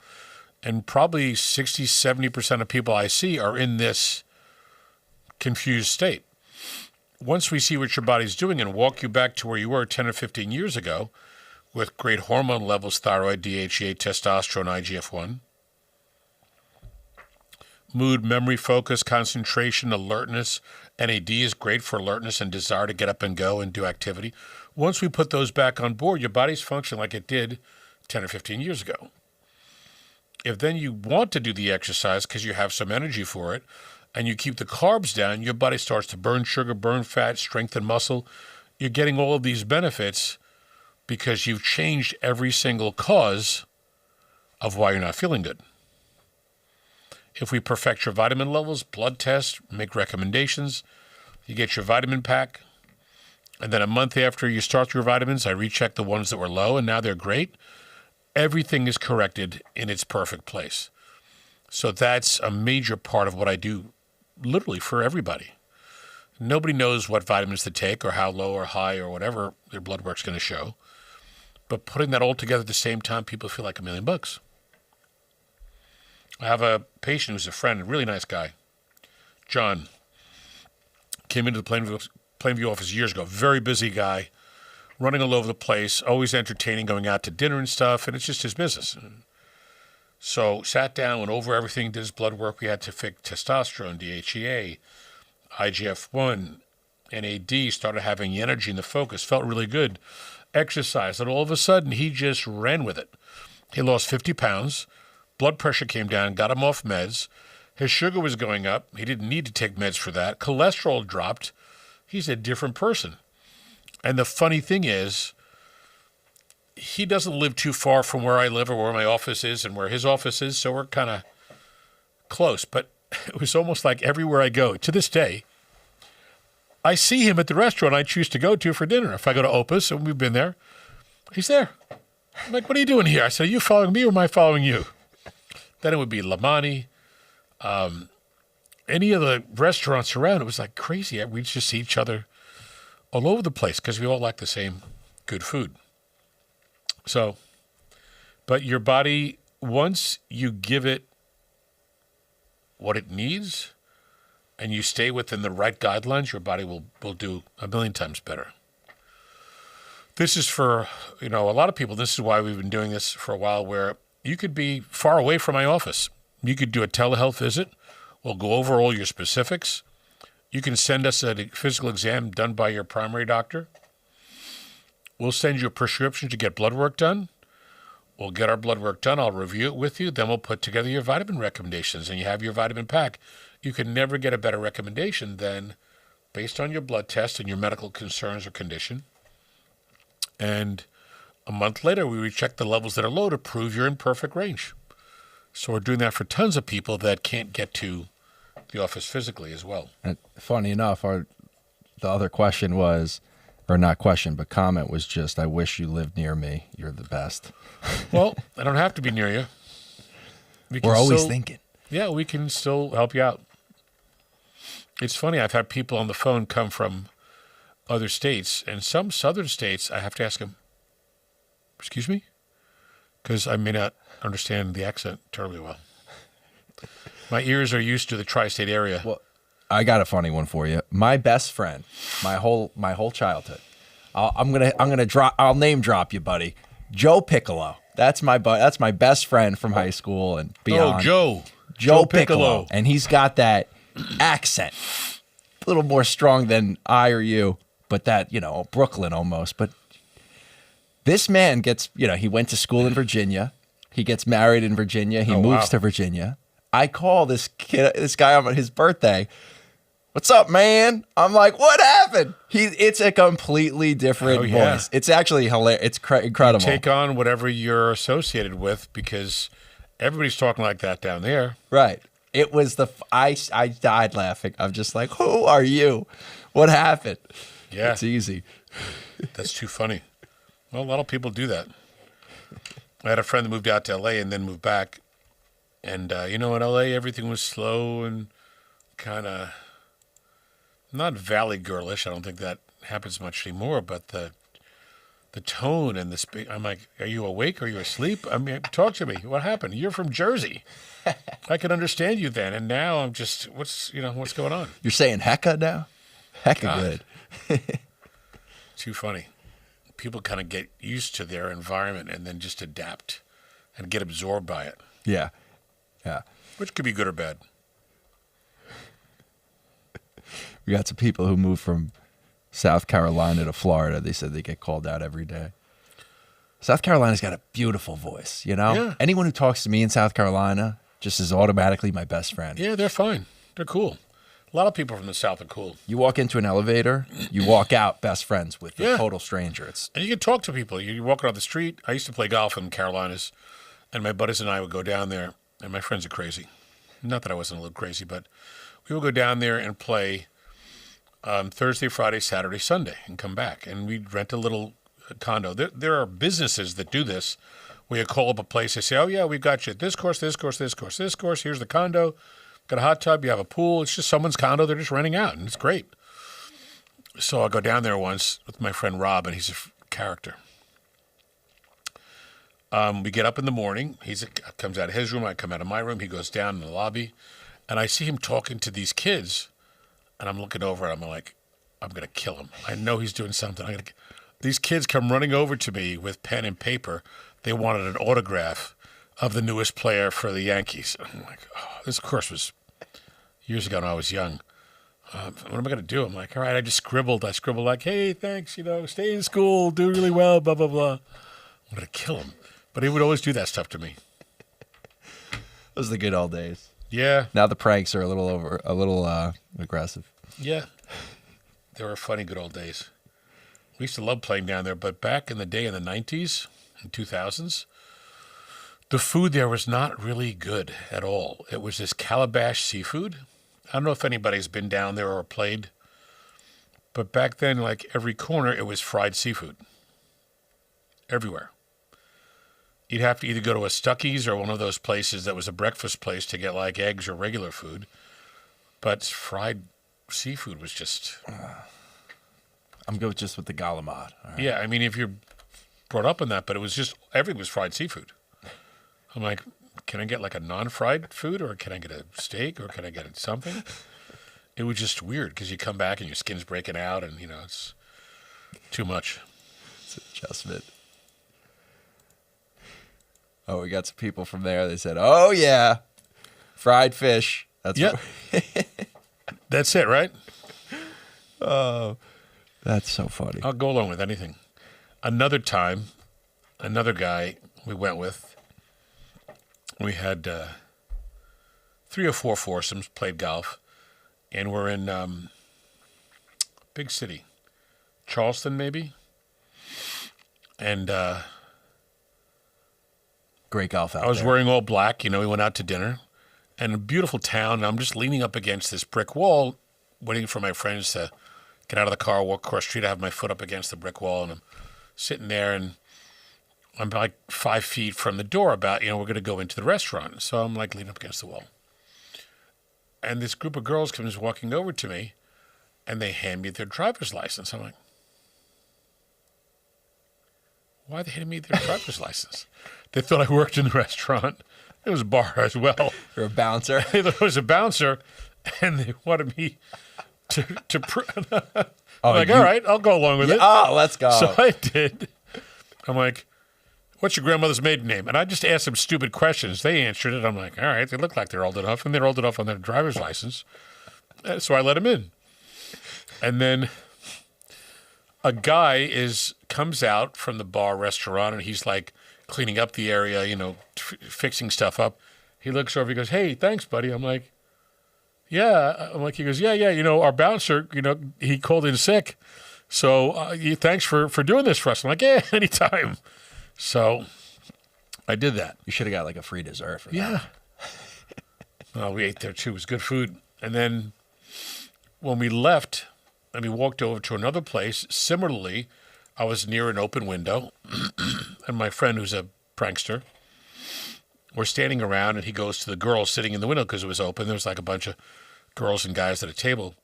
And probably 60, 70% of people I see are in this confused state. Once we see what your body's doing and walk you back to where you were 10 or 15 years ago with great hormone levels, thyroid, DHEA, testosterone, IGF-1, mood, memory, focus, concentration, alertness. NAD is great for alertness and desire to get up and go and do activity. Once we put those back on board, your body's functioning like it did 10 or 15 years ago. If then you want to do the exercise because you have some energy for it and you keep the carbs down, your body starts to burn sugar, burn fat, strengthen muscle. You're getting all of these benefits because you've changed every single cause of why you're not feeling good. If we perfect your vitamin levels, blood tests, make recommendations, you get your vitamin pack, and then a month after you start your vitamins, I recheck the ones that were low, and now they're great. Everything is corrected in its perfect place. So that's a major part of what I do, literally for everybody. Nobody knows what vitamins to take or how low or high or whatever their blood work's going to show. But putting that all together at the same time, people feel like $1,000,000. I have a patient who's a friend, a really nice guy. John came into the Plainview office years ago. Very busy guy, running all over the place, always entertaining, going out to dinner and stuff, and it's just his business. So sat down, went over everything, did his blood work. We had to fix testosterone, DHEA, IGF-1, NAD, started having the energy and the focus, felt really good. Exercise, and all of a sudden he just ran with it. He lost 50 pounds, blood pressure came down, got him off meds. His sugar was going up. He didn't need to take meds for that. Cholesterol dropped. He's a different person. And the funny thing is, he doesn't live too far from where I live or where my office is and where his office is, so we're kind of close. But it was almost like everywhere I go, to this day, I see him at the restaurant I choose to go to for dinner. If I go to Opus, and we've been there, he's there. I'm like, what are you doing here? I said, are you following me or am I following you? Then it would be Lamani. Any of the restaurants around, it was like crazy. We just see each other all over the place because we all like the same good food. So, but your body, once you give it what it needs and you stay within the right guidelines, your body will do a million times better. This is for, a lot of people, this is why we've been doing this for a while, where you could be far away from my office. You could do a telehealth visit. We'll go over all your specifics. You can send us a physical exam done by your primary doctor. We'll send you a prescription to get blood work done. We'll get our blood work done. I'll review it with you. Then we'll put together your vitamin recommendations, and you have your vitamin pack. You can never get a better recommendation than based on your blood test and your medical concerns or condition. And a month later, we recheck the levels that are low to prove you're in perfect range. So we're doing that for tons of people that can't get to the office physically as well. And funny enough, the other question was, or not question, but comment was just, I wish you lived near me. You're the best. Well, I don't have to be near you. We're always thinking. Yeah, we can still help you out. It's funny, I've had people on the phone come from other states, and some southern states, I have to ask them, excuse me? Because I may not understand the accent terribly well. My ears are used to the tri-state area. Well, I got a funny one for you. My best friend, my whole childhood. I'll name drop you, buddy. Joe Piccolo. That's my best friend from high school and beyond. Oh, Joe Piccolo. And he's got that accent. A little more strong than I or you, but that, Brooklyn almost. But this man gets, he went to school in Virginia. He gets married in Virginia. He moves to Virginia. I call this guy on his birthday. What's up, man? I'm like, what happened? It's a completely different voice. It's actually hilarious. It's incredible. You take on whatever you're associated with because everybody's talking like that down there. Right. It was I died laughing. I'm just like, who are you? What happened? Yeah. It's easy. That's too funny. Well, a lot of people do that. I had a friend that moved out to L.A. and then moved back. And, in L.A., everything was slow and kind of not valley girlish. I don't think that happens much anymore. But the tone and the speak, I'm like, are you awake? Are you asleep? I mean, talk to me. What happened? You're from Jersey. I could understand you then. And now I'm just, what's going on? You're saying hecka now? Hecka good. Too funny. People kind of get used to their environment and then just adapt and get absorbed by it. Yeah. Yeah. Which could be good or bad. We got some people who moved from South Carolina to Florida. They said they get called out every day. South Carolina's got a beautiful voice, Yeah. Anyone who talks to me in South Carolina just is automatically my best friend. Yeah, they're fine. They're cool. A lot of people from the South are cool. You walk into an elevator, you walk out best friends with a total stranger. And you can talk to people. You're walking on the street. I used to play golf in the Carolinas, and my buddies and I would go down there, and my friends are crazy. Not that I wasn't a little crazy, but we would go down there and play Thursday, Friday, Saturday, Sunday, and come back. And we'd rent a little condo. There are businesses that do this where you call up a place. They say, oh, yeah, we've got you at this course, this course, this course, this course. Here's the condo. Got a hot tub. You have a pool. It's just someone's condo. They're just renting out, and it's great. So I go down there once with my friend Rob, and he's a character. We get up in the morning. He comes out of his room. I come out of my room. He goes down in the lobby, and I see him talking to these kids, and I'm looking over, and I'm like, I'm going to kill him. I know he's doing something. These kids come running over to me with pen and paper. They wanted an autograph of the newest player for the Yankees. I'm like, oh, this, of course, was years ago when I was young. What am I going to do? I'm like, all right, I scribbled like, hey, thanks, stay in school, do really well, blah, blah, blah. I'm going to kill him. But he would always do that stuff to me. Those are the good old days. Yeah. Now the pranks are a little aggressive. Yeah. They were funny good old days. We used to love playing down there, but back in the day in the 90s and 2000s, the food there was not really good at all. It was this calabash seafood. I don't know if anybody's been down there or played, but back then, like every corner, it was fried seafood. Everywhere. You'd have to either go to a Stuckey's or one of those places that was a breakfast place to get like eggs or regular food. But fried seafood was just... I'm good just with the galamad. Right. Yeah, I mean, if you're brought up in that, but it was just, everything was fried seafood. I'm like, can I get like a non-fried food, or can I get a steak, or can I get something? It was just weird because you come back and your skin's breaking out, and it's too much. It's an adjustment. Oh, we got some people from there. They said, "Oh yeah, fried fish." That's That's it, right? Oh, that's so funny. I'll go along with anything. Another time, another guy we went with, we had 3 or 4 foursomes, played golf, and we're in big city, Charleston maybe, and great golf out I was there. wearing all black. We went out to dinner, and a beautiful town, and I'm just leaning up against this brick wall, waiting for my friends to get out of the car, walk across the street. I have my foot up against the brick wall, and I'm sitting there, and I'm like 5 feet from the door about, we're going to go into the restaurant. So I'm like leaning up against the wall. And this group of girls comes walking over to me, and they hand me their driver's license. I'm like, why are they handing me their driver's license? They thought I worked in the restaurant. It was a bar as well. You're a bouncer. They thought I was a bouncer, and they wanted me to I'm like, all right, I'll go along with it. Oh, let's go. So I did. I'm like, what's your grandmother's maiden name? And I just asked them stupid questions. They answered it. I'm like, all right, they look like they're old enough, and they're old enough on their driver's license. So I let them in. And then a guy comes out from the bar restaurant, and he's like cleaning up the area, fixing stuff up. He looks over, he goes, hey, thanks, buddy. I'm like, yeah. He goes, yeah, our bouncer, he called in sick. So thanks for doing this for us. I'm like, yeah, anytime. So I did that. You should have got like a free dessert for that. Yeah. Well, we ate there too. It was good food. And then when we left and we walked over to another place, similarly, I was near an open window, and my friend, who's a prankster, we're standing around, and he goes to the girls sitting in the window because it was open. There was like a bunch of girls and guys at a table.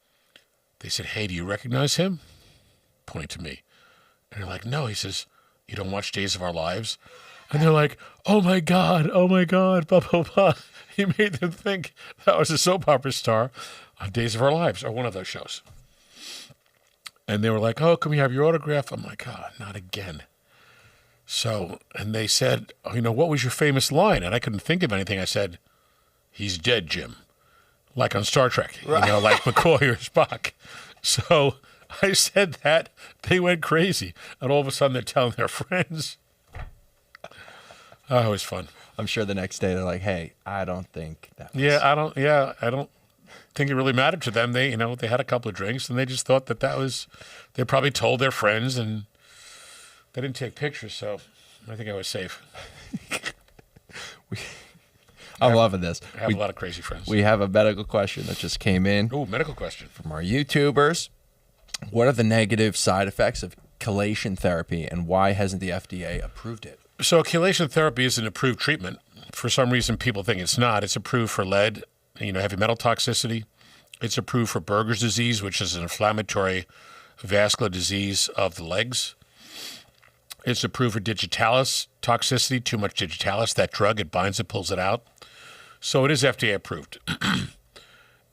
They said, hey, do you recognize him? Pointing to me. And they're like, no. He says, you don't watch Days of Our Lives? And they're like, oh, my God, blah, blah, blah. He made them think that I was a soap opera star on Days of Our Lives, or one of those shows. And they were like, oh, can we have your autograph? I'm like, oh, not again. So, and they said, what was your famous line? And I couldn't think of anything. I said, he's dead, Jim. Like on Star Trek, right. Like McCoy or Spock. So I said that. They went crazy. And all of a sudden they're telling their friends. Oh, it was fun. I'm sure the next day they're like, hey, I don't think that was... I don't think it really mattered to them. They, they had a couple of drinks, and they just thought that was, they probably told their friends, and they didn't take pictures, so I think I was safe. I'm loving this. I have a lot of crazy friends. We have a medical question that just came in. Oh, medical question. From our YouTubers. What are the negative side effects of chelation therapy, and why hasn't the FDA approved it? So chelation therapy is an approved treatment. For some reason, people think it's not. It's approved for lead, heavy metal toxicity. It's approved for Berger's disease, which is an inflammatory vascular disease of the legs. It's approved for digitalis toxicity, too much digitalis, that drug, it binds it, pulls it out. So it is FDA approved.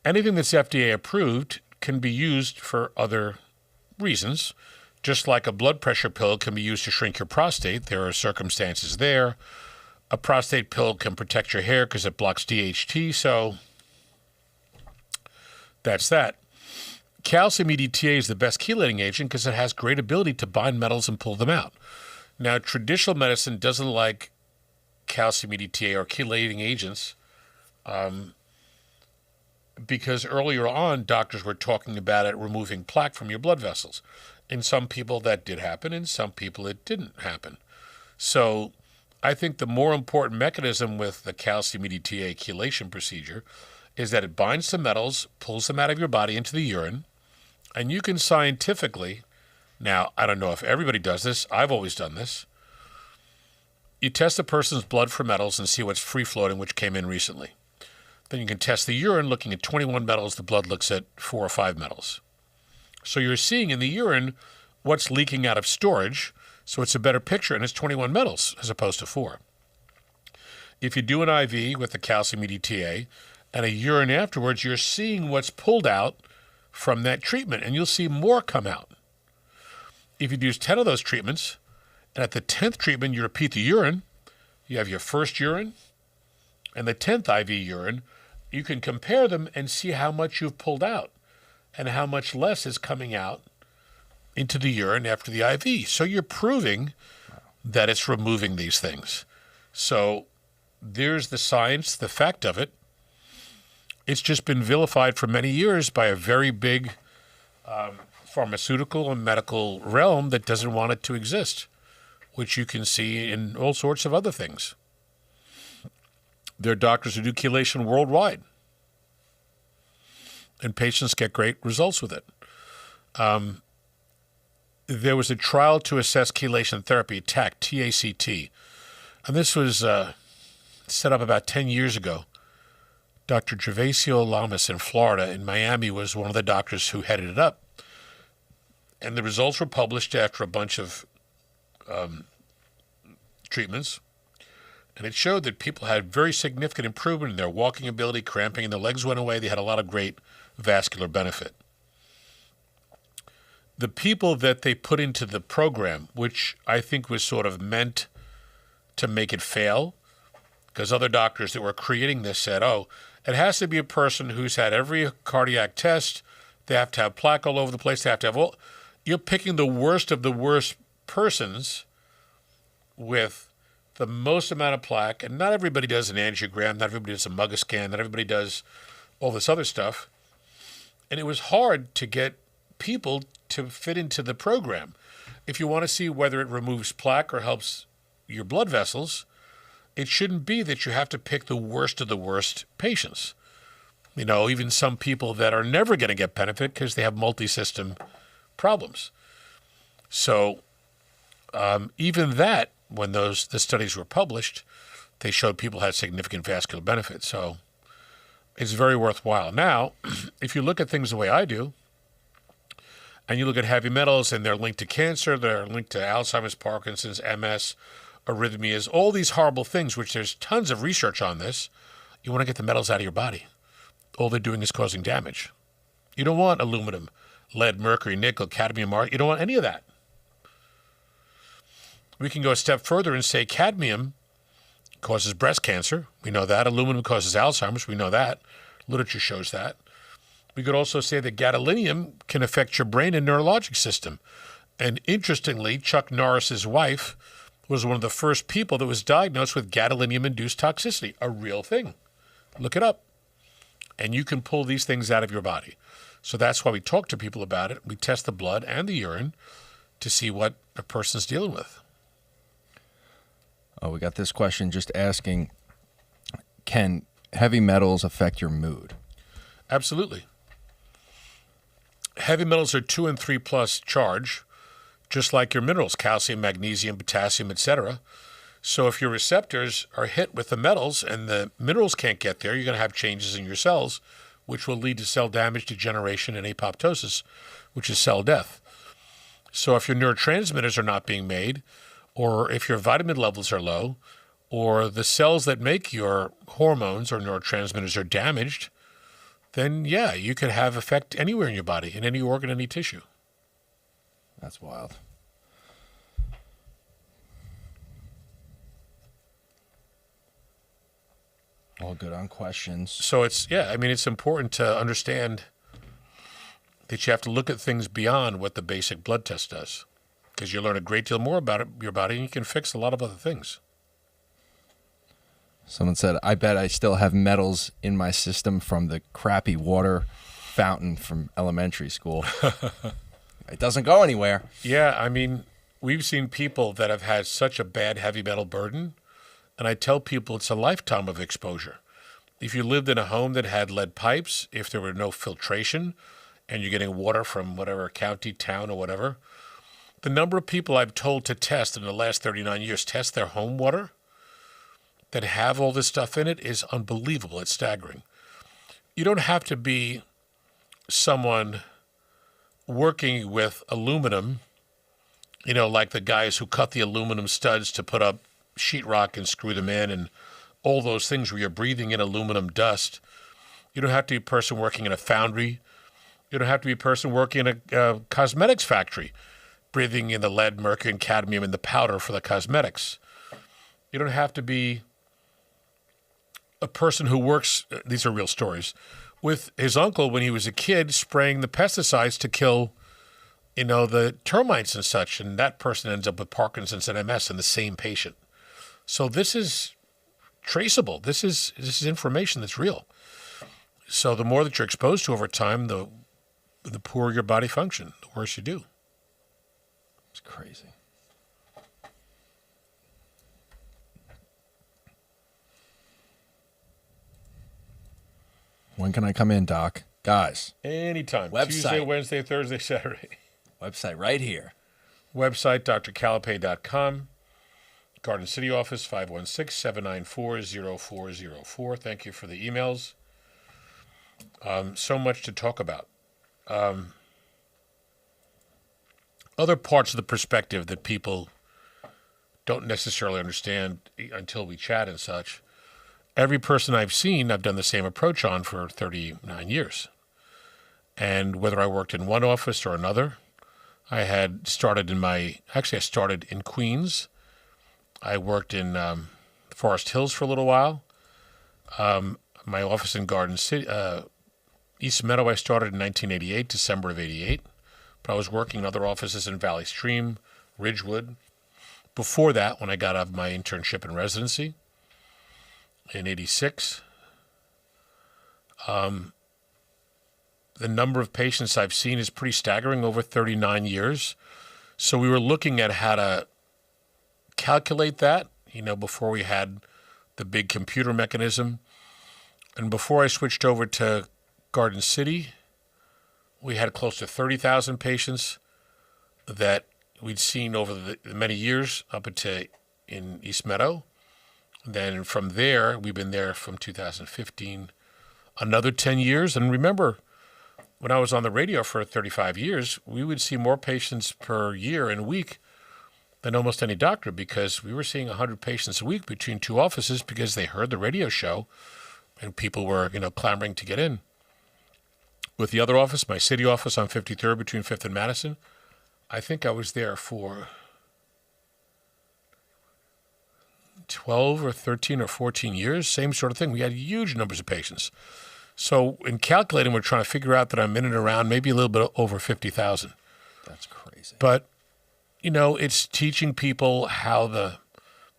Anything that's FDA approved can be used for other reasons. Just like a blood pressure pill can be used to shrink your prostate, there are circumstances there. A prostate pill can protect your hair because it blocks DHT, so that's that. Calcium EDTA is the best chelating agent because it has great ability to bind metals and pull them out. Now, traditional medicine doesn't like calcium EDTA or chelating agents because earlier on, doctors were talking about it removing plaque from your blood vessels. In some people, that did happen. In some people, it didn't happen. So I think the more important mechanism with the calcium EDTA chelation procedure is that it binds to metals, pulls them out of your body into the urine, and you can scientifically, now I don't know if everybody does this, I've always done this, you test a person's blood for metals and see what's free-floating, which came in recently. Then you can test the urine looking at 21 metals, the blood looks at 4 or 5 metals. So you're seeing in the urine what's leaking out of storage, so it's a better picture, and it's 21 metals as opposed to 4. If you do an IV with the calcium EDTA and a urine afterwards, you're seeing what's pulled out from that treatment, and you'll see more come out. If you use 10 of those treatments, and at the 10th treatment you repeat the urine, you have your first urine and the 10th IV urine, you can compare them and see how much you've pulled out and how much less is coming out into the urine after the IV. So you're proving that it's removing these things. So there's the science, the fact of it. It's just been vilified for many years by a very big pharmaceutical and medical realm that doesn't want it to exist, which you can see in all sorts of other things. There are doctors who do chelation worldwide, and patients get great results with it. There was a trial to assess chelation therapy, TACT, T-A-C-T, and this was set up about 10 years ago. Dr. Gervasio Lamas in Florida, in Miami, was one of the doctors who headed it up. And the results were published after a bunch of treatments. And it showed that people had very significant improvement in their walking ability, cramping, and their legs went away. They had a lot of great vascular benefit. The people that they put into the program, which I think was sort of meant to make it fail, because other doctors that were creating this said, oh, it has to be a person who's had every cardiac test. They have to have plaque all over the place. They have to have all. You're picking the worst of the worst persons with the most amount of plaque, and not everybody does an angiogram, not everybody does a MUGA scan, not everybody does all this other stuff. And it was hard to get people to fit into the program. If you want to see whether it removes plaque or helps your blood vessels, it shouldn't be that you have to pick the worst of the worst patients. You know, even some people that are never going to get benefit because they have multi-system problems. So even that, when the studies were published, they showed people had significant vascular benefit. So it's very worthwhile. Now, if you look at things the way I do, and you look at heavy metals and they're linked to cancer, they're linked to Alzheimer's, Parkinson's, MS, arrhythmias, all these horrible things, which there's tons of research on this, you want to get the metals out of your body. All they're doing is causing damage. You don't want aluminum, lead, mercury, nickel, cadmium, you don't want any of that. We can go a step further and say cadmium causes breast cancer. We know that. Aluminum causes Alzheimer's. We know that. Literature shows that. We could also say that gadolinium can affect your brain and neurologic system. And interestingly, Chuck Norris's wife was one of the first people that was diagnosed with gadolinium-induced toxicity, a real thing. Look it up. And you can pull these things out of your body. So that's why we talk to people about it. We test the blood and the urine to see what a person's dealing with. Oh, we got this question just asking, can heavy metals affect your mood? Absolutely. Heavy metals are 2 and 3 plus charge, just like your minerals, calcium, magnesium, potassium, etc. So if your receptors are hit with the metals and the minerals can't get there, you're going to have changes in your cells, which will lead to cell damage, degeneration, and apoptosis, which is cell death. So if your neurotransmitters are not being made, or if your vitamin levels are low, or the cells that make your hormones or neurotransmitters are damaged, then yeah, you could have effect anywhere in your body, in any organ, any tissue. That's wild. All good on questions. So it's important to understand that you have to look at things beyond what the basic blood test does, because you learn a great deal more about your body, and you can fix a lot of other things. Someone said, I bet I still have metals in my system from the crappy water fountain from elementary school. It doesn't go anywhere. Yeah, I mean, we've seen people that have had such a bad heavy metal burden, and I tell people it's a lifetime of exposure. If you lived in a home that had lead pipes, if there were no filtration, and you're getting water from whatever county, town, or whatever, the number of people I've told to test in the last 39 years, test their home water, that have all this stuff in it is unbelievable. It's staggering. You don't have to be someone working with aluminum, like the guys who cut the aluminum studs to put up sheetrock and screw them in and all those things where you're breathing in aluminum dust. You don't have to be a person working in a foundry. You don't have to be a person working in a cosmetics factory, breathing in the lead, mercury, and cadmium in the powder for the cosmetics. You don't have to be a person who works, these are real stories, with his uncle when he was a kid spraying the pesticides to kill, the termites and such, and that person ends up with Parkinson's and MS in the same patient. So this is traceable. This is information that's real. So the more that you're exposed to over time, the poorer your body function, the worse you do. It's crazy. When can I come in, Doc? Guys. Anytime. Website. Tuesday, Wednesday, Thursday, Saturday. Website right here. Website, drcalapai.com. Garden City office, 516-794-0404. Thank you for the emails. So much to talk about. Other parts of the perspective that people don't necessarily understand until we chat and such. Every person I've seen, I've done the same approach on for 39 years. And whether I worked in one office or another, I started in Queens. I worked in Forest Hills for a little while. My office in Garden City, East Meadow, I started in 1988, December of 88. But I was working in other offices in Valley Stream, Ridgewood. Before that, when I got out of my internship and residency, in 86. The number of patients I've seen is pretty staggering over 39 years. So we were looking at how to calculate that, before we had the big computer mechanism. And before I switched over to Garden City, we had close to 30,000 patients that we'd seen over the many years up in East Meadow. Then from there, we've been there from 2015, another 10 years. And remember, when I was on the radio for 35 years, we would see more patients per year and week than almost any doctor, because we were seeing 100 patients a week between two offices because they heard the radio show and people were, clamoring to get in. With the other office, my city office on 53rd between 5th and Madison, I think I was there for 12 or 13 or 14 years, same sort of thing. We had huge numbers of patients. So in calculating, we're trying to figure out that I'm in and around maybe a little bit over 50,000. That's crazy. But, it's teaching people how the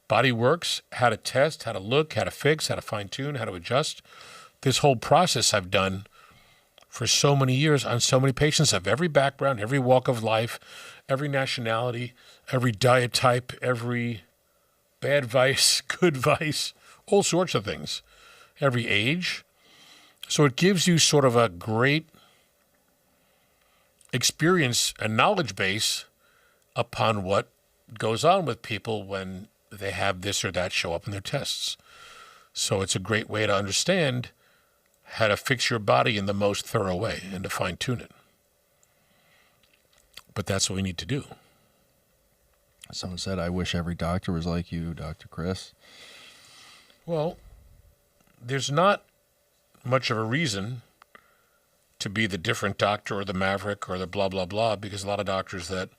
body works, how to test, how to look, how to fix, how to fine-tune, how to adjust. This whole process I've done for so many years on so many patients of every background, every walk of life, every nationality, every diet type, every bad vice, good vice, all sorts of things, every age. So it gives you sort of a great experience and knowledge base upon what goes on with people when they have this or that show up in their tests. So it's a great way to understand how to fix your body in the most thorough way and to fine-tune it. But that's what we need to do. Someone said, I wish every doctor was like you, Dr. Chris. Well, there's not much of a reason to be the different doctor or the maverick or the blah, blah, blah, because a lot of doctors that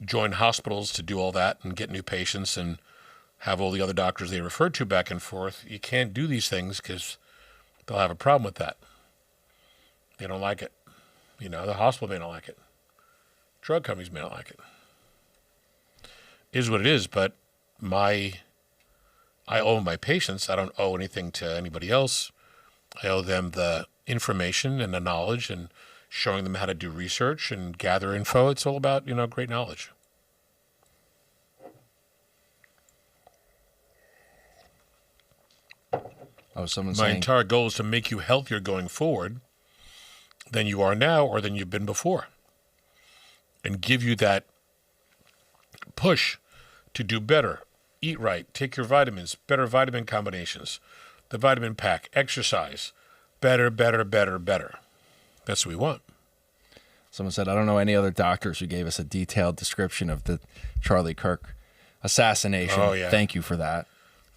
join hospitals to do all that and get new patients and have all the other doctors they refer to back and forth. You can't do these things because they'll have a problem with that. They don't like it. You know, the hospital may not like it. Drug companies may not like it. It is what it is, but I owe my patients. I don't owe anything to anybody else. I owe them the information and the knowledge and showing them how to do research and gather info. It's all about, great knowledge. Oh, someone's My saying entire goal is to make you healthier going forward than you are now or than you've been before, and give you that push to do better, eat right, take your vitamins, better vitamin combinations, the vitamin pack, exercise, better, better, better, better. That's what we want. Someone said, I don't know any other doctors who gave us a detailed description of the Charlie Kirk assassination. Oh, yeah. Thank you for that.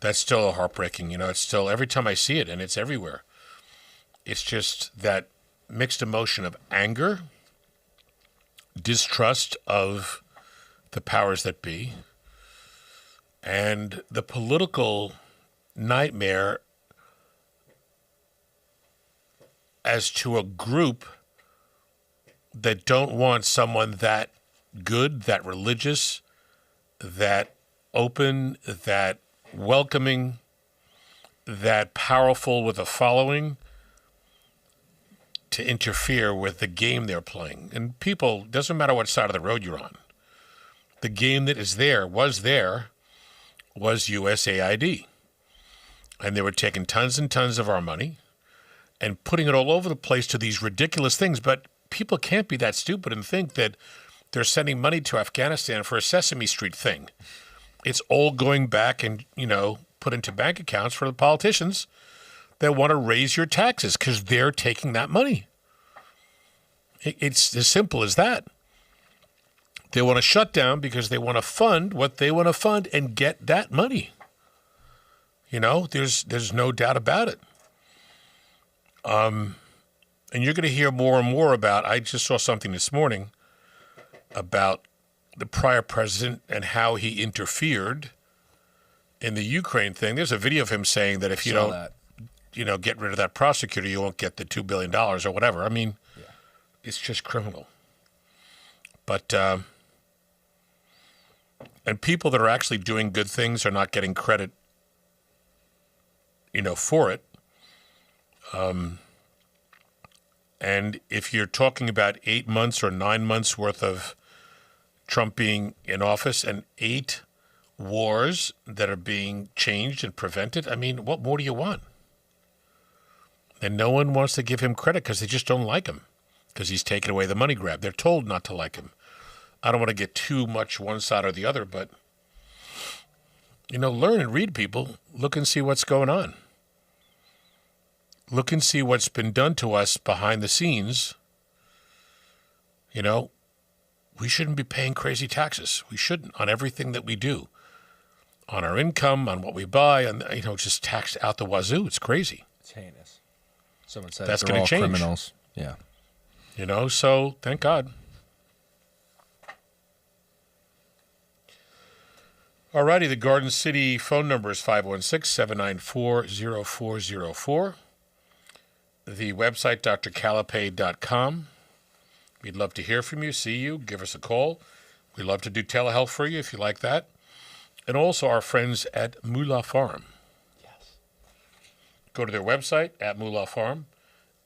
That's still heartbreaking. It's still, every time I see it, and it's everywhere, it's just that mixed emotion of anger, distrust of the powers that be, and the political nightmare as to a group that don't want someone that good, that religious, that open, that welcoming, that powerful with a following to interfere with the game they're playing. And people, doesn't matter what side of the road you're on, the game that was USAID. And they were taking tons and tons of our money and putting it all over the place to these ridiculous things. But people can't be that stupid and think that they're sending money to Afghanistan for a Sesame Street thing. It's all going back and, put into bank accounts for the politicians that want to raise your taxes because they're taking that money. It's as simple as that. They want to shut down because they want to fund what they want to fund and get that money. There's no doubt about it. And you're going to hear more and more about, I just saw something this morning about the prior president and how he interfered in the Ukraine thing. There's a video of him saying that if you don't, get rid of that prosecutor, you won't get the $2 billion or whatever. I mean, It's just criminal. But, and people that are actually doing good things are not getting credit, for it. And if you're talking about 8 months or 9 months worth of Trump being in office and 8 wars that are being changed and prevented, I mean, what more do you want? And no one wants to give him credit because they just don't like him because he's taken away the money grab. They're told not to like him. I don't want to get too much one side or the other, but, learn and read, people. Look and see what's going on. Look and see what's been done to us behind the scenes. We shouldn't be paying crazy taxes. We shouldn't on everything that we do. On our income, on what we buy, and just taxed out the wazoo. It's crazy. It's heinous. Someone said that's going to change. Criminals. Yeah. So thank God. Alrighty, the Garden City phone number is 516-794-0404. The website, drcalapai.com. We'd love to hear from you, see you, give us a call. We'd love to do telehealth for you if you like that. And also our friends at Moolah Farm. Yes. Go to their website at Moolah Farm,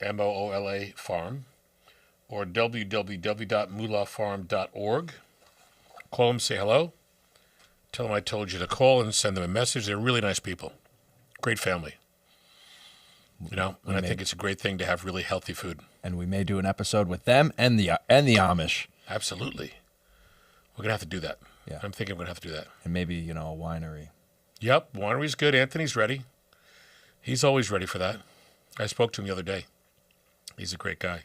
MOOLA Farm, or www.moolahfarm.org. Call them, say hello. Tell them I told you to call and send them a message. They're really nice people. Great family. And I think it's a great thing to have really healthy food. And we may do an episode with them and the Amish. Absolutely. We're going to have to do that. Yeah. I'm thinking we're going to have to do that. And maybe, a winery. Yep, winery's good. Anthony's ready. He's always ready for that. I spoke to him the other day. He's a great guy.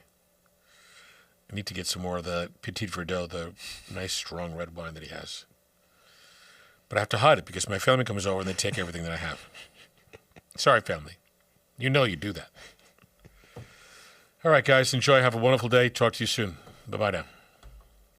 I need to get some more of the Petit Verdot, the nice, strong red wine that he has. But I have to hide it because my family comes over and they take everything that I have. Sorry, family. You do that. All right, guys. Enjoy. Have a wonderful day. Talk to you soon. Bye-bye now.